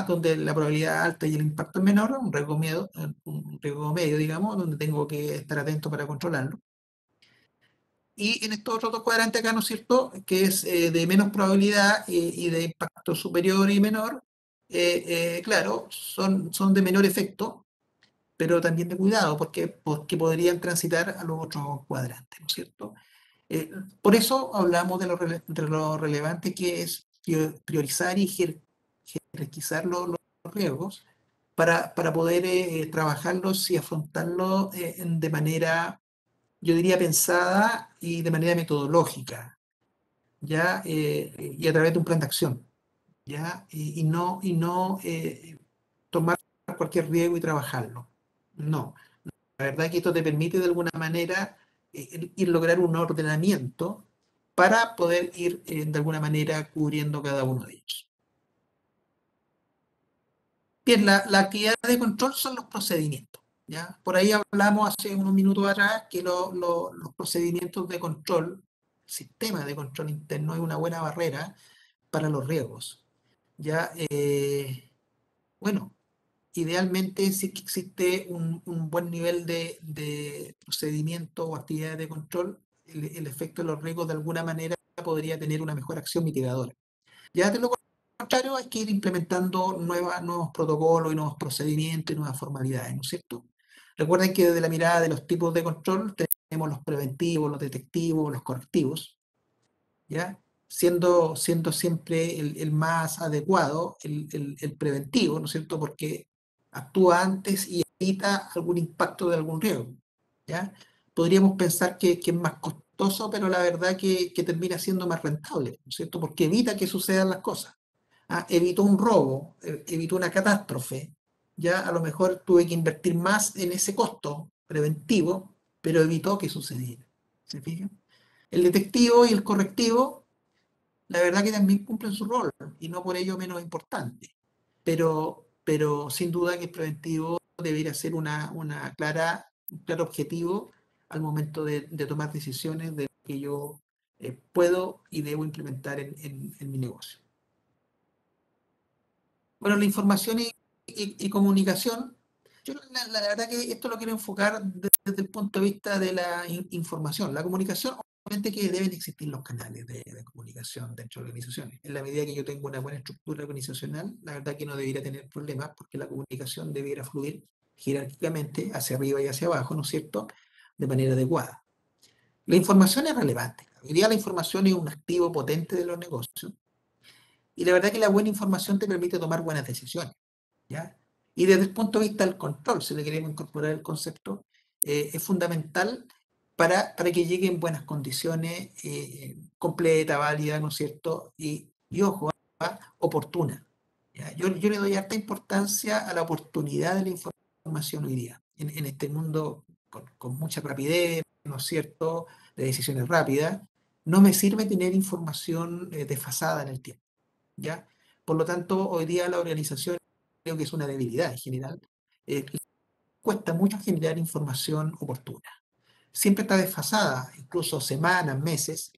donde la probabilidad alta y el impacto es menor, un riesgo medio, digamos, donde tengo que estar atento para controlarlo. Y en estos otros dos cuadrantes acá, ¿no es cierto?, que es de menos probabilidad y de impacto superior y menor, claro, son de menor efecto, pero también de cuidado, porque podrían transitar a los otros cuadrantes, ¿no es cierto? Eh, por eso hablamos de lo relevante que es priorizar y jerarquizar los riesgos para poder trabajarlos y afrontarlos de manera, yo diría, pensada y de manera metodológica, ¿ya? Y a través de un plan de acción, ¿ya? Y no tomar cualquier riesgo y trabajarlo. No, la verdad que esto te permite de alguna manera ir lograr un ordenamiento para poder ir de alguna manera cubriendo cada uno de ellos. Bien, la actividad de control son los procedimientos, ¿ya? Por ahí hablamos hace unos minutos atrás que los procedimientos de control, el sistema de control interno es una buena barrera para los riesgos, ¿ya? Bueno, idealmente sí que existe un buen nivel de procedimiento o actividades de control, el efecto de los riesgos de alguna manera podría tener una mejor acción mitigadora. Ya de lo contrario, hay que ir implementando nuevos protocolos y nuevos procedimientos y nuevas formalidades, ¿no es cierto? Recuerden que desde la mirada de los tipos de control tenemos los preventivos, los detectivos, los correctivos, ¿ya? Siendo siempre el más adecuado el preventivo, ¿no es cierto? Porque actúa antes y evita algún impacto de algún riesgo, ¿ya? Podríamos pensar que es más costoso, pero la verdad que termina siendo más rentable, ¿no es cierto? Porque evita que sucedan las cosas. Evitó un robo, evitó una catástrofe. Ya a lo mejor tuve que invertir más en ese costo preventivo, pero evitó que sucediera. ¿Se fijan? El detectivo y el correctivo, la verdad que también cumplen su rol y no por ello menos importante. Pero sin duda que el preventivo debería ser un claro objetivo al momento de tomar decisiones de lo que yo puedo y debo implementar en mi negocio. Bueno, la información y comunicación, yo la verdad que esto lo quiero enfocar desde el punto de vista de la información. La comunicación, obviamente que deben existir los canales de comunicación dentro de organizaciones. En la medida que yo tengo una buena estructura organizacional, la verdad que no debería tener problemas porque la comunicación debiera fluir jerárquicamente hacia arriba y hacia abajo, ¿no es cierto?, de manera adecuada. La información es relevante. Hoy día la información es un activo potente de los negocios y la verdad que la buena información te permite tomar buenas decisiones, ¿ya? Y desde el punto de vista del control, si le queremos incorporar el concepto, es fundamental para que llegue en buenas condiciones, completa, válida, ¿no es cierto? Y ojo, oportuna. ¿Ya? Yo le doy harta importancia a la oportunidad de la información hoy día, en este mundo con mucha rapidez, ¿no es cierto?, de decisiones rápidas. No me sirve tener información desfasada en el tiempo. ¿Ya? Por lo tanto, hoy día la organización creo que es una debilidad en general. Cuesta mucho generar información oportuna. Siempre está desfasada, incluso semanas, meses,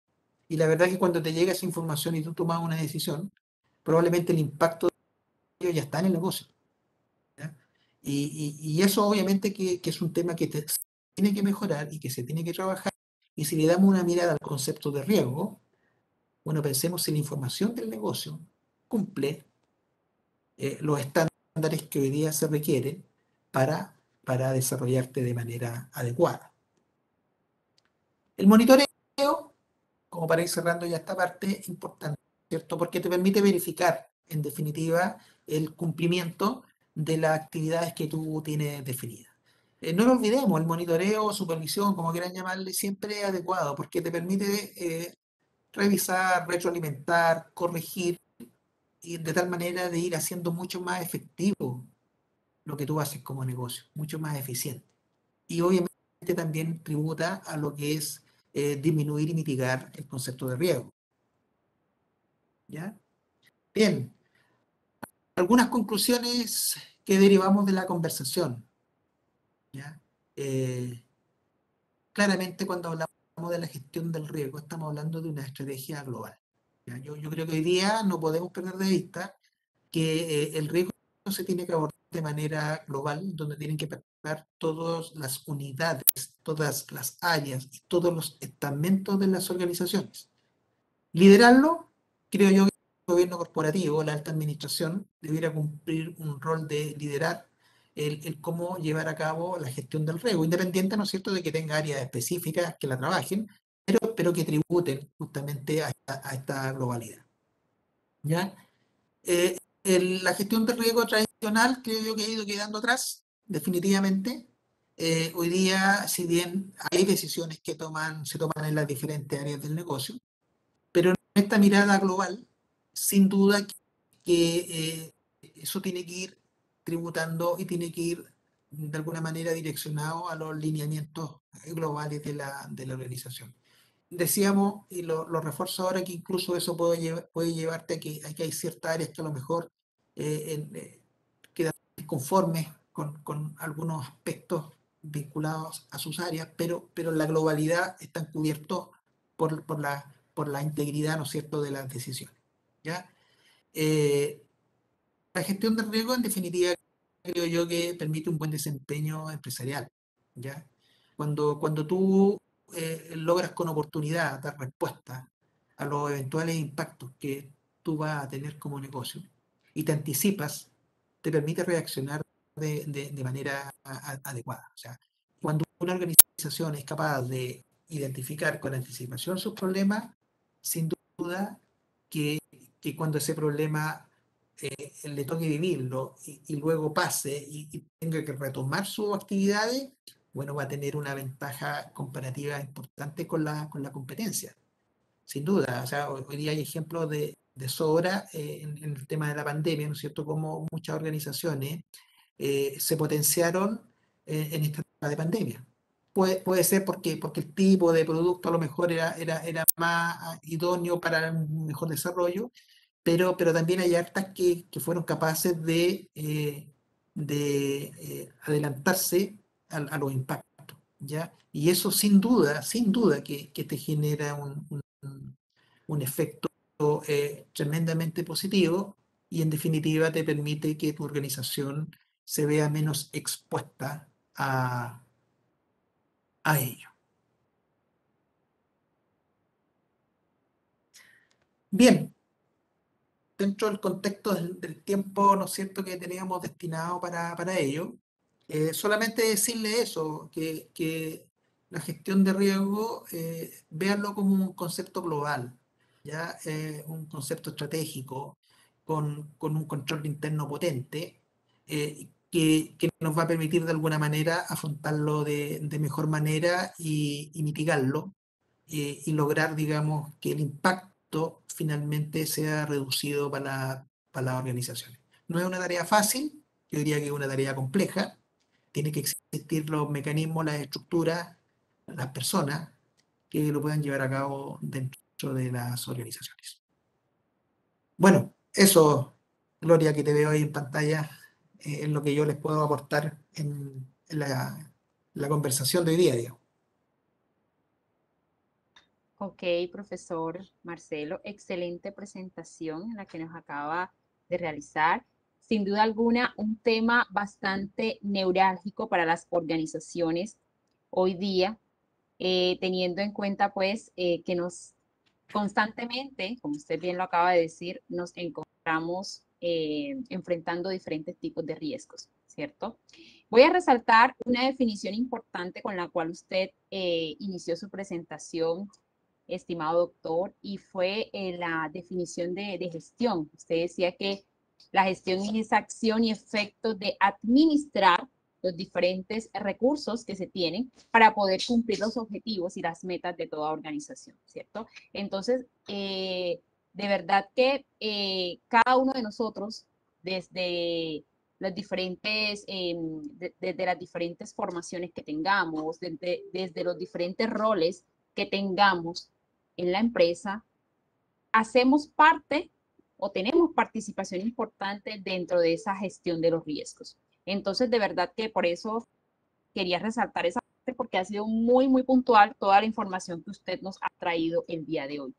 y la verdad es que cuando te llega esa información y tú tomas una decisión, probablemente el impacto de ello ya está en el negocio. ¿Ya? Y eso obviamente que es un tema que se tiene que mejorar y que se tiene que trabajar. Y si le damos una mirada al concepto de riesgo, bueno, pensemos si la información del negocio cumple los estándares que hoy día se requieren para desarrollarte de manera adecuada. El monitoreo, como para ir cerrando ya esta parte, es importante, ¿cierto? Porque te permite verificar, en definitiva, el cumplimiento de las actividades que tú tienes definidas. No lo olvidemos, el monitoreo o supervisión, como quieran llamarle, siempre es adecuado porque te permite revisar, retroalimentar, corregir y de tal manera de ir haciendo mucho más efectivo lo que tú haces como negocio, mucho más eficiente. Y obviamente también tributa a lo que es disminuir y mitigar el concepto de riesgo. ¿Ya? Bien, algunas conclusiones que derivamos de la conversación. ¿Ya? Claramente cuando hablamos de la gestión del riesgo estamos hablando de una estrategia global. ¿Ya? Yo creo que hoy día no podemos perder de vista que el riesgo se tiene que abordar de manera global, donde tienen que participar todas las unidades, todas las áreas y todos los estamentos de las organizaciones. Liderarlo, creo yo que el gobierno corporativo, la alta administración, debiera cumplir un rol de liderar el cómo llevar a cabo la gestión del riesgo, independiente, ¿no es cierto?, de que tenga áreas específicas que la trabajen, pero que tributen justamente a esta globalidad. ¿Ya? La gestión del riesgo tradicional creo yo que ha ido quedando atrás, definitivamente. Hoy día, si bien hay decisiones que se toman en las diferentes áreas del negocio, pero en esta mirada global, sin duda que eso tiene que ir tributando y tiene que ir de alguna manera direccionado a los lineamientos globales de la organización. Decíamos, y lo refuerzo ahora, que incluso eso puede llevarte a que hay ciertas áreas que a lo mejor quedan conformes con algunos aspectos vinculados a sus áreas, pero en la globalidad están cubiertos por la integridad, ¿no es cierto?, de las decisiones. ¿Ya? La gestión de riesgo, en definitiva, creo yo que permite un buen desempeño empresarial. ¿Ya? Cuando tú logras con oportunidad dar respuesta a los eventuales impactos que tú vas a tener como negocio y te anticipas, te permite reaccionar de manera adecuada. O sea, cuando una organización es capaz de identificar con anticipación sus problemas, sin duda que cuando ese problema le toque vivirlo y luego pase y tenga que retomar sus actividades, bueno, va a tener una ventaja comparativa importante con la competencia, sin duda. O sea, hoy día hay ejemplos de sobra en el tema de la pandemia, ¿no es cierto? Como muchas organizaciones se potenciaron en esta etapa de pandemia. Puede ser porque el tipo de producto a lo mejor era más idóneo para un mejor desarrollo, pero también hay hartas que fueron capaces de adelantarse a los impactos, ¿ya? Y eso sin duda que te genera un efecto tremendamente positivo y en definitiva te permite que tu organización se vea menos expuesta a ello. Bien, dentro del contexto del tiempo, ¿no es cierto?, que teníamos destinado para ello, solamente decirle eso, que la gestión de riesgo, véanlo como un concepto global, ¿ya? Un concepto estratégico, con un control interno potente, que nos va a permitir de alguna manera afrontarlo de mejor manera y mitigarlo y lograr, digamos, que el impacto finalmente sea reducido para las organizaciones. No es una tarea fácil, yo diría que es una tarea compleja, tiene que existir los mecanismos, las estructuras, las personas que lo puedan llevar a cabo dentro de las organizaciones. Bueno, eso, Gloria, que te veo ahí en pantalla, es lo que yo les puedo aportar en la conversación de hoy día, digamos. Ok, profesor Marcelo, excelente presentación en la que nos acaba de realizar. Sin duda alguna, un tema bastante neurálgico para las organizaciones hoy día, teniendo en cuenta pues que nos constantemente, como usted bien lo acaba de decir, nos encontramos enfrentando diferentes tipos de riesgos, ¿cierto? Voy a resaltar una definición importante con la cual usted inició su presentación, estimado doctor, y fue la definición de gestión. Usted decía que la gestión es esa acción y efecto de administrar los diferentes recursos que se tienen para poder cumplir los objetivos y las metas de toda organización, ¿cierto? Entonces, de verdad que cada uno de nosotros, desde las diferentes, desde las diferentes formaciones que tengamos, desde los diferentes roles que tengamos en la empresa, hacemos parte o tenemos participación importante dentro de esa gestión de los riesgos. Entonces, de verdad que por eso quería resaltar esa parte porque ha sido muy, muy puntual toda la información que usted nos ha traído el día de hoy.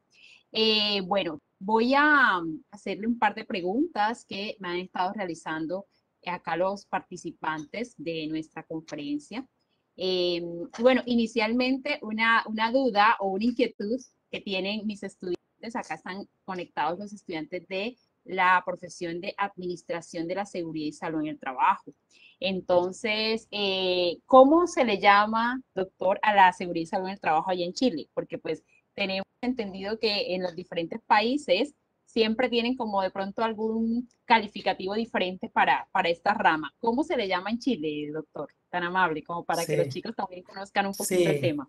Bueno, voy a hacerle un par de preguntas que me han estado realizando acá los participantes de nuestra conferencia. Bueno, inicialmente una duda o una inquietud que tienen mis estudiantes, acá están conectados los estudiantes de la profesión de Administración de la Seguridad y Salud en el Trabajo. Entonces, ¿cómo se le llama, doctor, a la seguridad y salud en el trabajo allá en Chile? Porque pues tenemos entendido que en los diferentes países siempre tienen como de pronto algún calificativo diferente para esta rama. ¿Cómo se le llama en Chile, doctor? Tan amable, como para que los Sí, chicos también conozcan un poquito el sí. tema.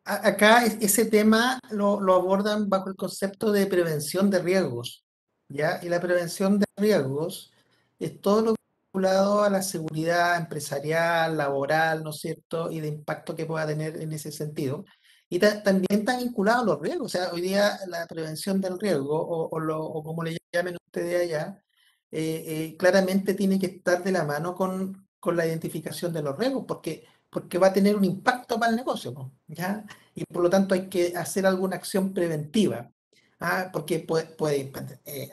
Acá ese tema lo abordan bajo el concepto de prevención de riesgos, ¿ya? Y la prevención de riesgos es todo lo vinculado a la seguridad empresarial, laboral, ¿no es cierto? Y de impacto que pueda tener en ese sentido. Y también está vinculado a los riesgos. O sea, hoy día la prevención del riesgo, o como le llamen ustedes allá, claramente tiene que estar de la mano con la identificación de los riesgos, porque va a tener un impacto para el negocio, po, ¿ya? Y por lo tanto hay que hacer alguna acción preventiva, porque puede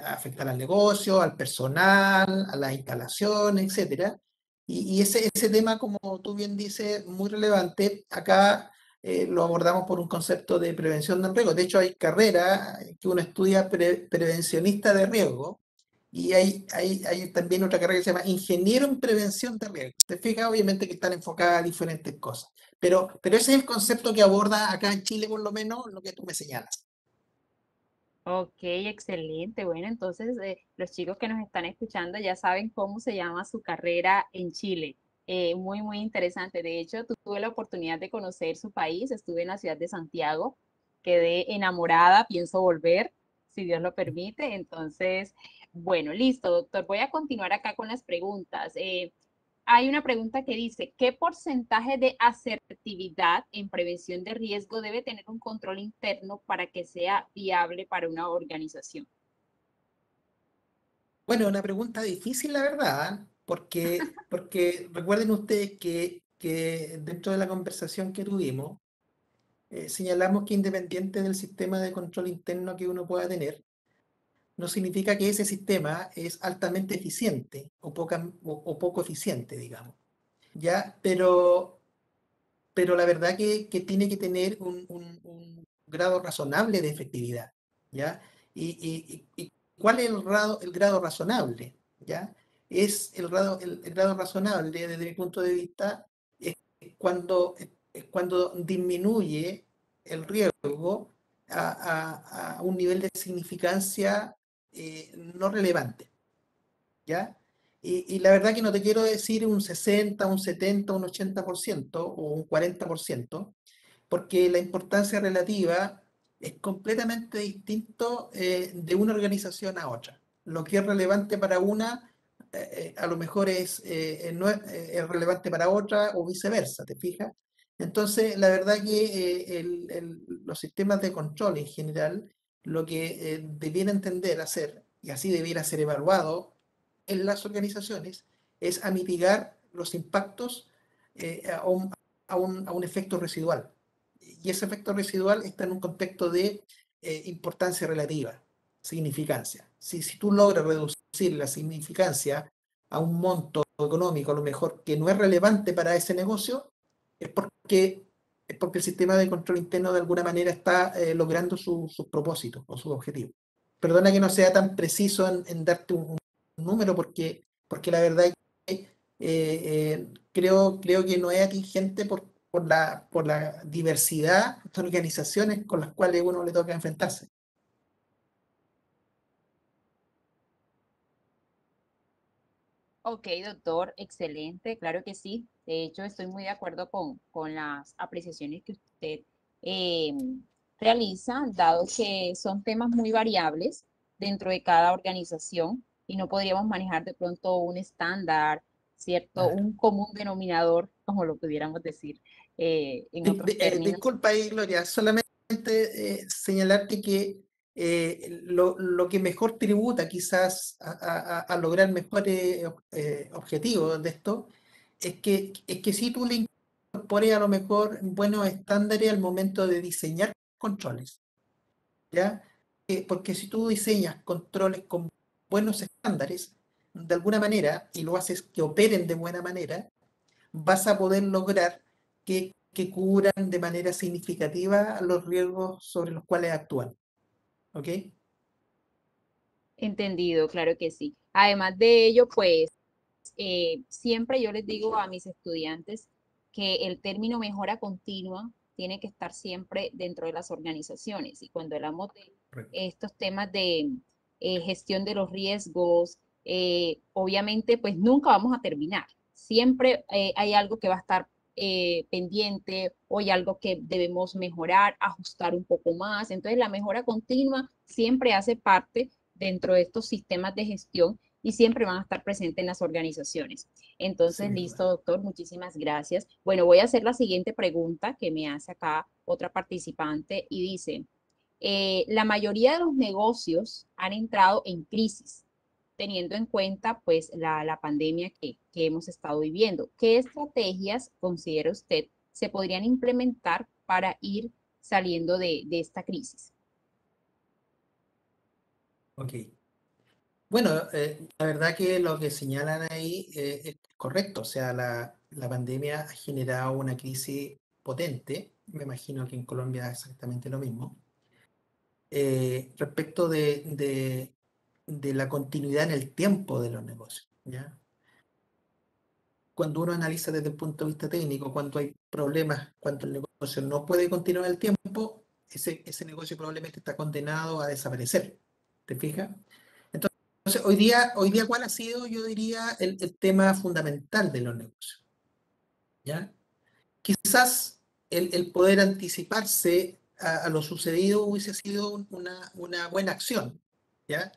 afectar al negocio, al personal, a las instalaciones, etcétera. Y ese tema, como tú bien dices, muy relevante, acá lo abordamos por un concepto de prevención del riesgo. De hecho, hay carreras que uno estudia prevencionista de riesgo, y hay también otra carrera que se llama ingeniero en prevención de riesgo. Te fijas, obviamente que están enfocadas a diferentes cosas. Pero ese es el concepto que aborda acá en Chile, por lo menos, lo que tú me señalas. Ok, excelente. Bueno, entonces los chicos que nos están escuchando ya saben cómo se llama su carrera en Chile. Muy, muy interesante. De hecho, tuve la oportunidad de conocer su país. Estuve en la ciudad de Santiago. Quedé enamorada. Pienso volver, si Dios lo permite. Entonces, bueno, listo, doctor. Voy a continuar acá con las preguntas. Hay una pregunta que dice, ¿qué porcentaje de asertividad en prevención de riesgo debe tener un control interno para que sea viable para una organización? Bueno, una pregunta difícil, la verdad, ¿eh? Porque recuerden ustedes que dentro de la conversación que tuvimos, señalamos que independiente del sistema de control interno que uno pueda tener, no significa que ese sistema es altamente eficiente o poco eficiente, digamos. ¿Ya? Pero la verdad que tiene que tener un grado razonable de efectividad, ¿ya? Y ¿cuál es el grado razonable? ¿Ya? Es el grado razonable, desde mi punto de vista, es es cuando disminuye el riesgo a un nivel de significancia no relevante, ¿ya? Y la verdad que no te quiero decir un 60, un 70, un 80% o un 40%, porque la importancia relativa es completamente distinto de una organización a otra. Lo que es relevante para una, a lo mejor no es relevante para otra o viceversa, ¿te fijas? Entonces, la verdad que los sistemas de control en general, lo que debieran tender a hacer, y así debiera ser evaluado en las organizaciones, es a mitigar los impactos a un efecto residual. Y ese efecto residual está en un contexto de importancia relativa, significancia. Si tú logras reducir la significancia a un monto económico, a lo mejor que no es relevante para ese negocio, es es porque el sistema de control interno de alguna manera está logrando sus propósitos o sus objetivos. Perdona que no sea tan preciso en darte un número porque la verdad es que creo que no es atingente por la diversidad de organizaciones con las cuales uno le toca enfrentarse. Ok, doctor, excelente, claro que sí. De hecho, estoy muy de acuerdo con las apreciaciones que usted eh, realiza, dado que son temas muy variables dentro de cada organización y no podríamos manejar de pronto un estándar, ¿cierto? Claro. Un común denominador, como lo pudiéramos decir en otros términos. Disculpa ahí, Gloria, solamente señalarte que lo que mejor tributa quizás a lograr mejores objetivos de esto es que si tú le incorpores a lo mejor buenos estándares al momento de diseñar controles, ¿ya? Porque si tú diseñas controles con buenos estándares, de alguna manera, y lo haces que operen de buena manera, vas a poder lograr que cubran de manera significativa los riesgos sobre los cuales actúan. ¿Ok? Entendido, claro que sí. Además de ello, pues siempre yo les digo a mis estudiantes que el término mejora continua tiene que estar siempre dentro de las organizaciones. Y cuando hablamos de Correcto. estos temas de gestión de los riesgos, obviamente pues nunca vamos a terminar. Siempre hay algo que va a estar pendiente o hay algo que debemos mejorar, ajustar un poco más. Entonces la mejora continua siempre hace parte dentro de estos sistemas de gestión y siempre van a estar presentes en las organizaciones. Entonces, Sin listo, duda. doctor, muchísimas gracias. Bueno, voy a hacer la siguiente pregunta que me hace acá otra participante y dice, la mayoría de los negocios han entrado en crisis, teniendo en cuenta pues la pandemia que hemos estado viviendo. ¿Qué estrategias considera usted se podrían implementar para ir saliendo de esta crisis? Ok. Bueno, la verdad que lo que señalan ahí es correcto. O sea, la pandemia ha generado una crisis potente. Me imagino que en Colombia es exactamente lo mismo. Respecto de la continuidad en el tiempo de los negocios, ¿ya? Cuando uno analiza desde el punto de vista técnico, cuando hay problemas, cuando el negocio no puede continuar el tiempo, ese negocio probablemente está condenado a desaparecer. ¿Te fijas? Entonces, hoy día, ¿cuál ha sido, yo diría, el tema fundamental de los negocios? ¿ya? Quizás el poder anticiparse a lo sucedido hubiese sido una buena acción, ¿ya?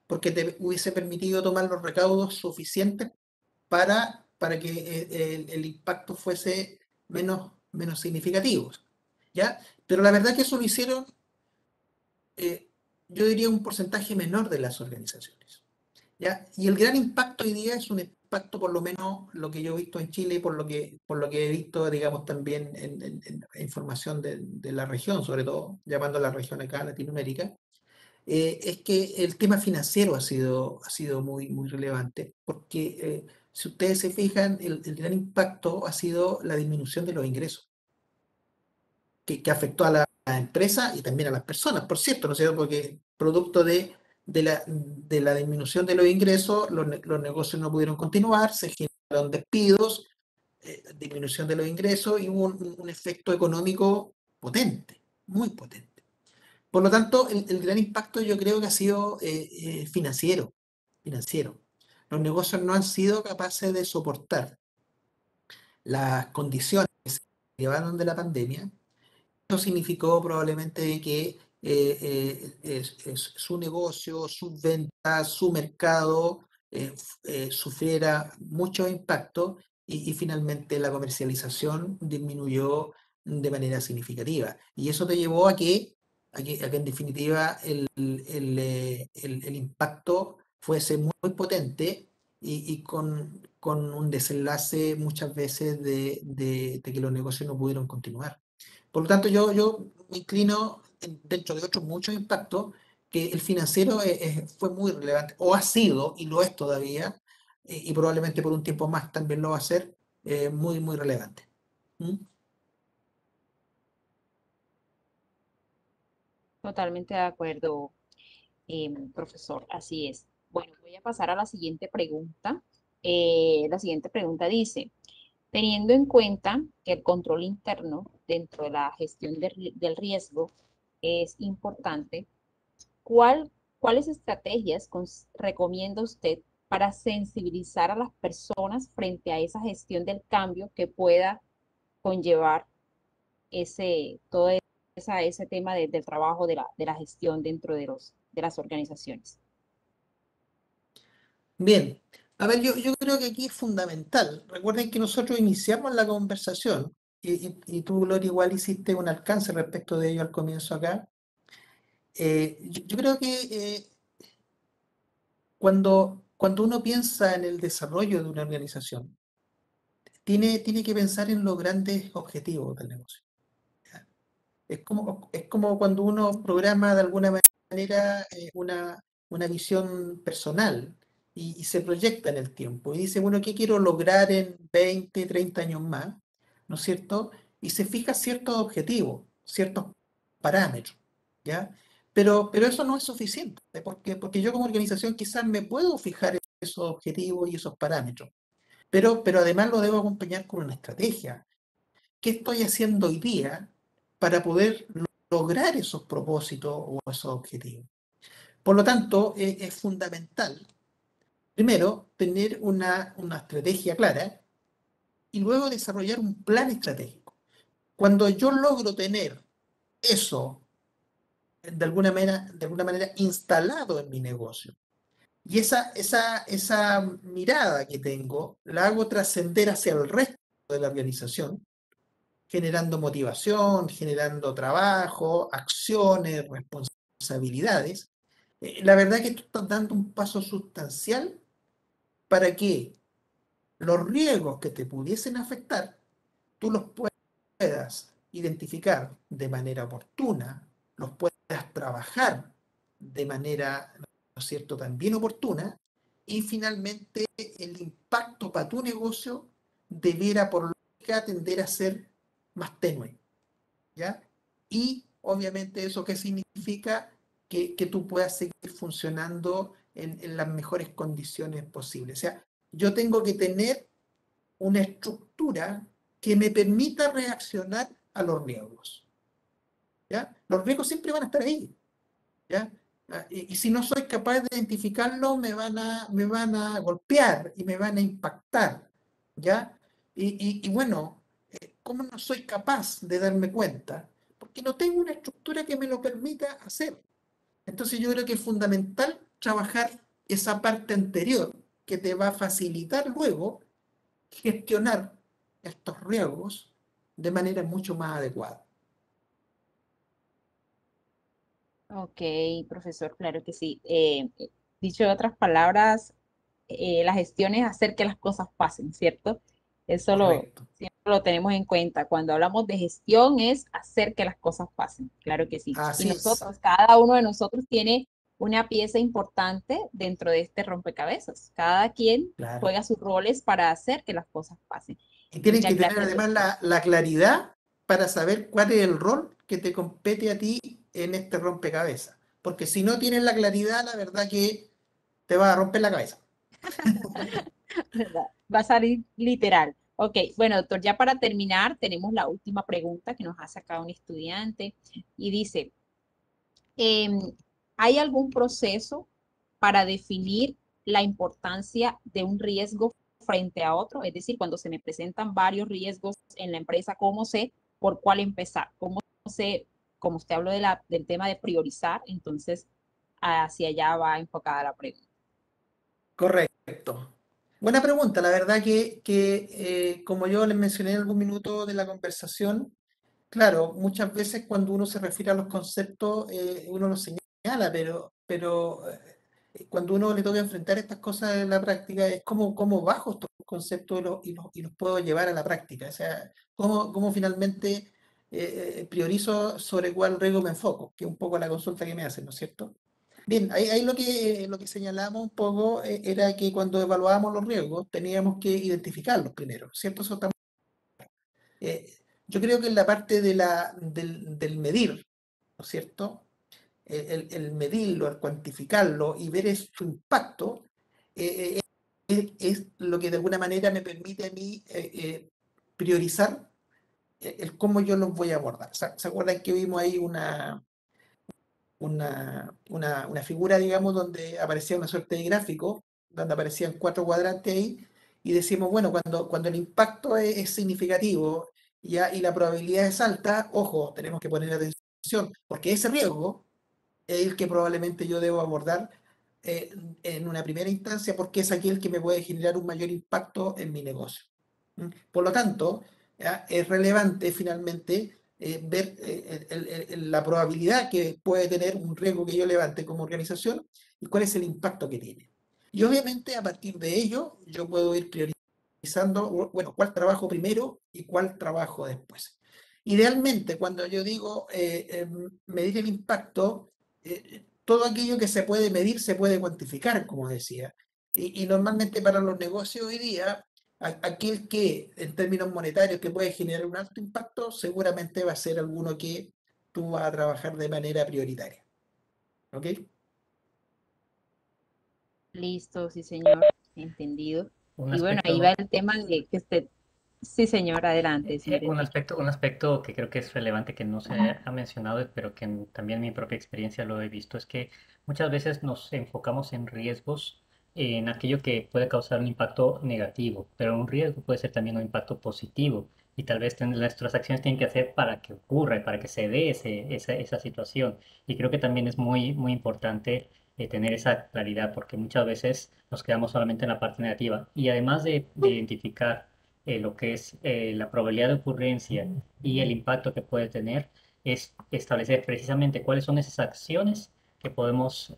Porque te hubiese permitido tomar los recaudos suficientes para que el impacto fuese menos significativo, ¿ya? Pero la verdad que eso lo hicieron, yo diría, un porcentaje menor de las organizaciones, ¿ya? Y el gran impacto hoy día es un impacto, por lo menos lo que yo he visto en Chile, y por lo que he visto, digamos, también en información de la región, sobre todo, llamando a la región acá, Latinoamérica, es que el tema financiero ha sido muy relevante, porque si ustedes se fijan, el gran impacto ha sido la disminución de los ingresos, que afectó a la empresa y también a las personas, por cierto, ¿no es cierto? Porque producto de la disminución de los ingresos, los negocios no pudieron continuar, se generaron despidos, disminución de los ingresos y hubo un efecto económico potente, muy potente. Por lo tanto, el gran impacto yo creo que ha sido financiero, financiero. Los negocios no han sido capaces de soportar las condiciones que se llevaron de la pandemia. Eso significó probablemente de que su negocio, sus ventas, su mercado sufriera mucho impacto y finalmente la comercialización disminuyó de manera significativa. Y eso te llevó a que en definitiva el impacto fuese muy potente y con un desenlace muchas veces de que los negocios no pudieron continuar. Por lo tanto, yo me inclino, dentro de otros muchos impactos, que el financiero fue muy relevante, o ha sido, y lo es todavía, y probablemente por un tiempo más también lo va a ser, muy relevante. ¿Mm? Totalmente de acuerdo, profesor, así es. Bueno, voy a pasar a la siguiente pregunta. La siguiente pregunta dice, teniendo en cuenta que el control interno dentro de la gestión del riesgo es importante, ¿cuáles estrategias recomienda usted para sensibilizar a las personas frente a esa gestión del cambio que pueda conllevar todo ese tema del trabajo de la gestión dentro de las organizaciones? Bien, a ver, yo creo que aquí es fundamental. Recuerden que nosotros iniciamos la conversación y tú, Gloria, igual hiciste un alcance respecto de ello al comienzo acá. Yo creo que cuando uno piensa en el desarrollo de una organización, tiene que pensar en los grandes objetivos del negocio. ¿Ya? Es como cuando uno programa de alguna manera una visión personal y se proyecta en el tiempo y dice, bueno, ¿qué quiero lograr en 20, 30 años más? ¿No es cierto? Y se fija ciertos objetivos, ciertos parámetros, ¿ya? Pero eso no es suficiente, porque yo como organización quizás me puedo fijar esos objetivos y esos parámetros, pero además lo debo acompañar con una estrategia. ¿Qué estoy haciendo hoy día para poder lograr esos propósitos o esos objetivos? Por lo tanto, es fundamental, primero, tener una estrategia clara y luego desarrollar un plan estratégico. Cuando yo logro tener eso de alguna manera instalado en mi negocio, y esa mirada que tengo la hago trascender hacia el resto de la organización, generando motivación, generando trabajo, acciones, responsabilidades. La verdad que tú estás dando un paso sustancial para que los riesgos que te pudiesen afectar, tú los puedas identificar de manera oportuna, los puedas trabajar de manera, ¿no es cierto?, también oportuna, y finalmente el impacto para tu negocio debiera por lógica tender a ser más tenue. ¿Ya? Y obviamente eso qué significa que tú puedas seguir funcionando en las mejores condiciones posibles. O sea, yo tengo que tener una estructura que me permita reaccionar a los riesgos. ¿Ya? Los riesgos siempre van a estar ahí. ¿Ya? Y si no soy capaz de identificarlo, me van a golpear y me van a impactar. ¿Ya? Y bueno, ¿cómo no soy capaz de darme cuenta? Porque no tengo una estructura que me lo permita hacer. Entonces yo creo que es fundamental trabajar esa parte anterior que te va a facilitar luego gestionar estos riesgos de manera mucho más adecuada. Ok, profesor, claro que sí. Dicho en otras palabras, la gestión es hacer que las cosas pasen, ¿cierto? Eso Correcto. siempre lo tenemos en cuenta. Cuando hablamos de gestión es hacer que las cosas pasen, claro que sí. Y Así es. nosotros, cada uno de nosotros tiene una pieza importante dentro de este rompecabezas. Cada quien Claro. juega sus roles para hacer que las cosas pasen. Y tienen Muchas que tener gracias, además doctor. la claridad para saber cuál es el rol que te compete a ti en este rompecabezas. Porque si no tienes la claridad, la verdad que te va a romper la cabeza. ¿Verdad? Va a salir literal. Ok, bueno, doctor, ya para terminar, tenemos la última pregunta que nos hace acá un estudiante y dice, em, ¿hay algún proceso para definir la importancia de un riesgo frente a otro? Es decir, cuando se me presentan varios riesgos en la empresa, ¿cómo sé por cuál empezar? ¿Cómo sé, como usted habló del tema de priorizar, entonces hacia allá va enfocada la pregunta? Correcto. Buena pregunta. La verdad que como yo les mencioné en algún minuto de la conversación, claro, muchas veces cuando uno se refiere a los conceptos, uno los señala, pero cuando uno le toca enfrentar estas cosas en la práctica, es como bajo estos conceptos y los puedo llevar a la práctica. O sea, cómo finalmente priorizo sobre cuál riesgo me enfoco, que es un poco la consulta que me hacen, ¿no es cierto? Bien, ahí lo que señalamos un poco era que cuando evaluábamos los riesgos teníamos que identificarlos primero, ¿cierto? Eso eh, yo creo que en la parte del medir, ¿no es cierto? El medirlo, el cuantificarlo y ver su impacto es lo que de alguna manera me permite a mí priorizar el cómo yo los voy a abordar. ¿Se acuerdan que vimos ahí una figura, digamos, donde aparecía una suerte de gráfico, donde aparecían cuatro cuadrantes ahí, y decimos, bueno, cuando el impacto es significativo ya, y la probabilidad es alta, ojo, tenemos que poner atención, porque ese riesgo es el que probablemente yo debo abordar eh, en una primera instancia, porque es aquel que me puede generar un mayor impacto en mi negocio. ¿Mm? Por lo tanto, ¿ya? Es relevante finalmente ver la probabilidad que puede tener un riesgo que yo levante como organización y cuál es el impacto que tiene. Y obviamente a partir de ello yo puedo ir priorizando, bueno, cuál trabajo primero y cuál trabajo después. Idealmente, cuando yo digo medir el impacto, todo aquello que se puede medir se puede cuantificar, como decía. Y normalmente para los negocios hoy día, aquel que en términos monetarios que puede generar un alto impacto, seguramente va a ser alguno que tú vas a trabajar de manera prioritaria. ¿Ok? Listo, sí, señor, entendido. Un Y bueno, ahí va aspecto, el tema de que usted, sí, señor, adelante, señor Enrique. un aspecto que creo que es relevante que no se ha mencionado, pero que también en mi propia experiencia lo he visto, es que muchas veces nos enfocamos en riesgos, en aquello que puede causar un impacto negativo, pero un riesgo puede ser también un impacto positivo y tal vez nuestras acciones tienen que hacer para que ocurra, para que se dé esa situación. Y creo que también es muy, muy importante tener esa claridad, porque muchas veces nos quedamos solamente en la parte negativa. Y además de identificar lo que es la probabilidad de ocurrencia y el impacto que puede tener, es establecer precisamente cuáles son esas acciones que podemos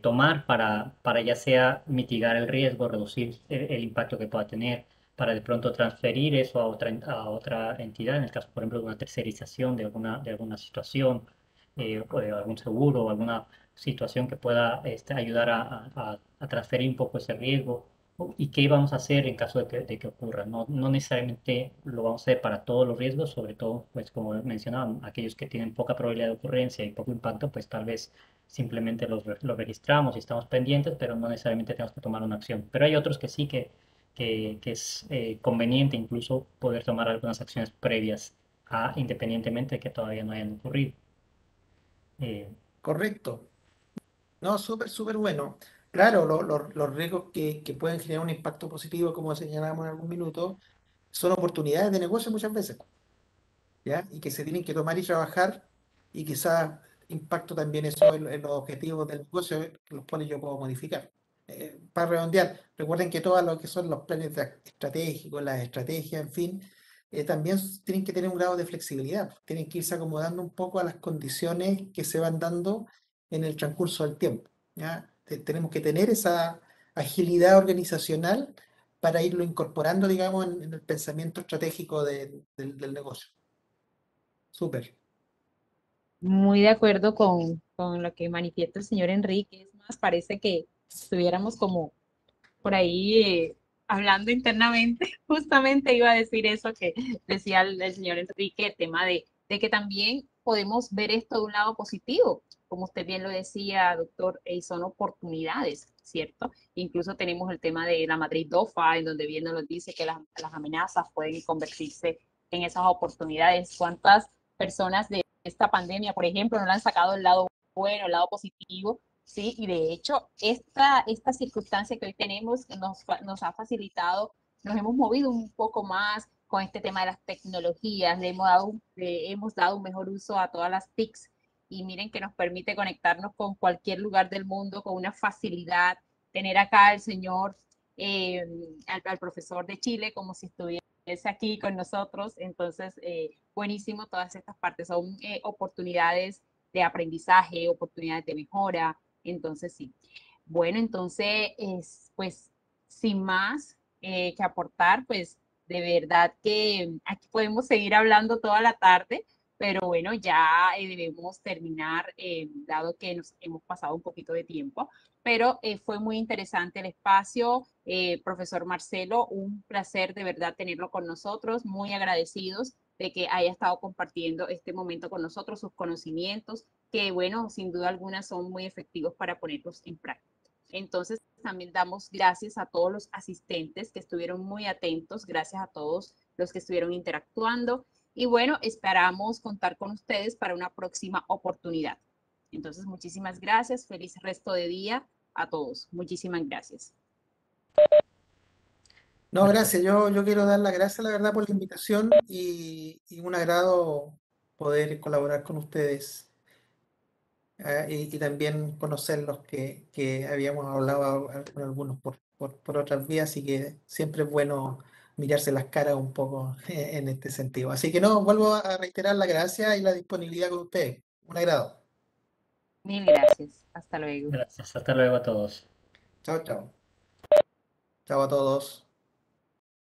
tomar para ya sea mitigar el riesgo, reducir el impacto que pueda tener, para de pronto transferir eso a otra entidad, en el caso, por ejemplo, de una tercerización de alguna situación, o de algún seguro o alguna situación que pueda ayudar a transferir un poco ese riesgo. ¿Y qué vamos a hacer en caso de que ocurra? No necesariamente lo vamos a hacer para todos los riesgos, sobre todo, pues como mencionaba, aquellos que tienen poca probabilidad de ocurrencia y poco impacto, pues tal vez simplemente los registramos y estamos pendientes, pero no necesariamente tenemos que tomar una acción. Pero hay otros que sí que es conveniente incluso poder tomar algunas acciones previas independientemente de que todavía no hayan ocurrido. Eh, Correcto. No, súper, súper bueno. claro, los riesgos que pueden generar un impacto positivo, como señalábamos en algún minuto, son oportunidades de negocio muchas veces. ¿Ya? Y que se tienen que tomar y trabajar y quizás impacto también eso en los objetivos del negocio, los cuales yo puedo modificar. Para redondear, recuerden que todos lo que son los planes estratégicos, las estrategias, en fin, también tienen que tener un grado de flexibilidad, tienen que irse acomodando un poco a las condiciones que se van dando en el transcurso del tiempo. ¿Ya? Tenemos que tener esa agilidad organizacional para irlo incorporando, digamos, en el pensamiento estratégico del negocio. Súper. Muy de acuerdo con lo que manifiesta el señor Enrique. Es más, parece que estuviéramos como por ahí hablando internamente. Justamente iba a decir eso que decía el señor Enrique, el tema de que también podemos ver esto de un lado positivo. Como usted bien lo decía, doctor, son oportunidades, ¿cierto? Incluso tenemos el tema de la Madrid DOFA, en donde bien nos dice que las amenazas pueden convertirse en esas oportunidades. ¿Cuántas personas de esta pandemia, por ejemplo, no le han sacado el lado bueno, el lado positivo? Sí, y de hecho, esta circunstancia que hoy tenemos nos ha facilitado, nos hemos movido un poco más con este tema de las tecnologías, le hemos dado un mejor uso a todas las TICs y miren que nos permite conectarnos con cualquier lugar del mundo con una facilidad, tener acá al señor, eh, al profesor de Chile como si estuviese aquí con nosotros, entonces buenísimo todas estas partes, son oportunidades de aprendizaje, oportunidades de mejora, entonces sí. Bueno, entonces, pues, sin más que aportar, pues, de verdad que aquí podemos seguir hablando toda la tarde, pero bueno, ya debemos terminar, dado que nos hemos pasado un poquito de tiempo, pero fue muy interesante el espacio. Profesor Marcelo, un placer de verdad tenerlo con nosotros, muy agradecidos de que haya estado compartiendo este momento con nosotros, sus conocimientos, que bueno, sin duda alguna son muy efectivos para ponerlos en práctica. Entonces, también damos gracias a todos los asistentes que estuvieron muy atentos, gracias a todos los que estuvieron interactuando y bueno, esperamos contar con ustedes para una próxima oportunidad. Entonces, muchísimas gracias, feliz resto de día a todos. Muchísimas gracias. No, gracias. Yo quiero dar las gracias, la verdad, por la invitación y un agrado poder colaborar con ustedes y también conocerlos que habíamos hablado con algunos por otras vías, así que siempre es bueno mirarse las caras un poco en este sentido. Así que no, vuelvo a reiterar la gracia y la disponibilidad con ustedes. Un agrado. Mil gracias. Hasta luego. Gracias, hasta luego a todos. Chao, chao. Chao a todos.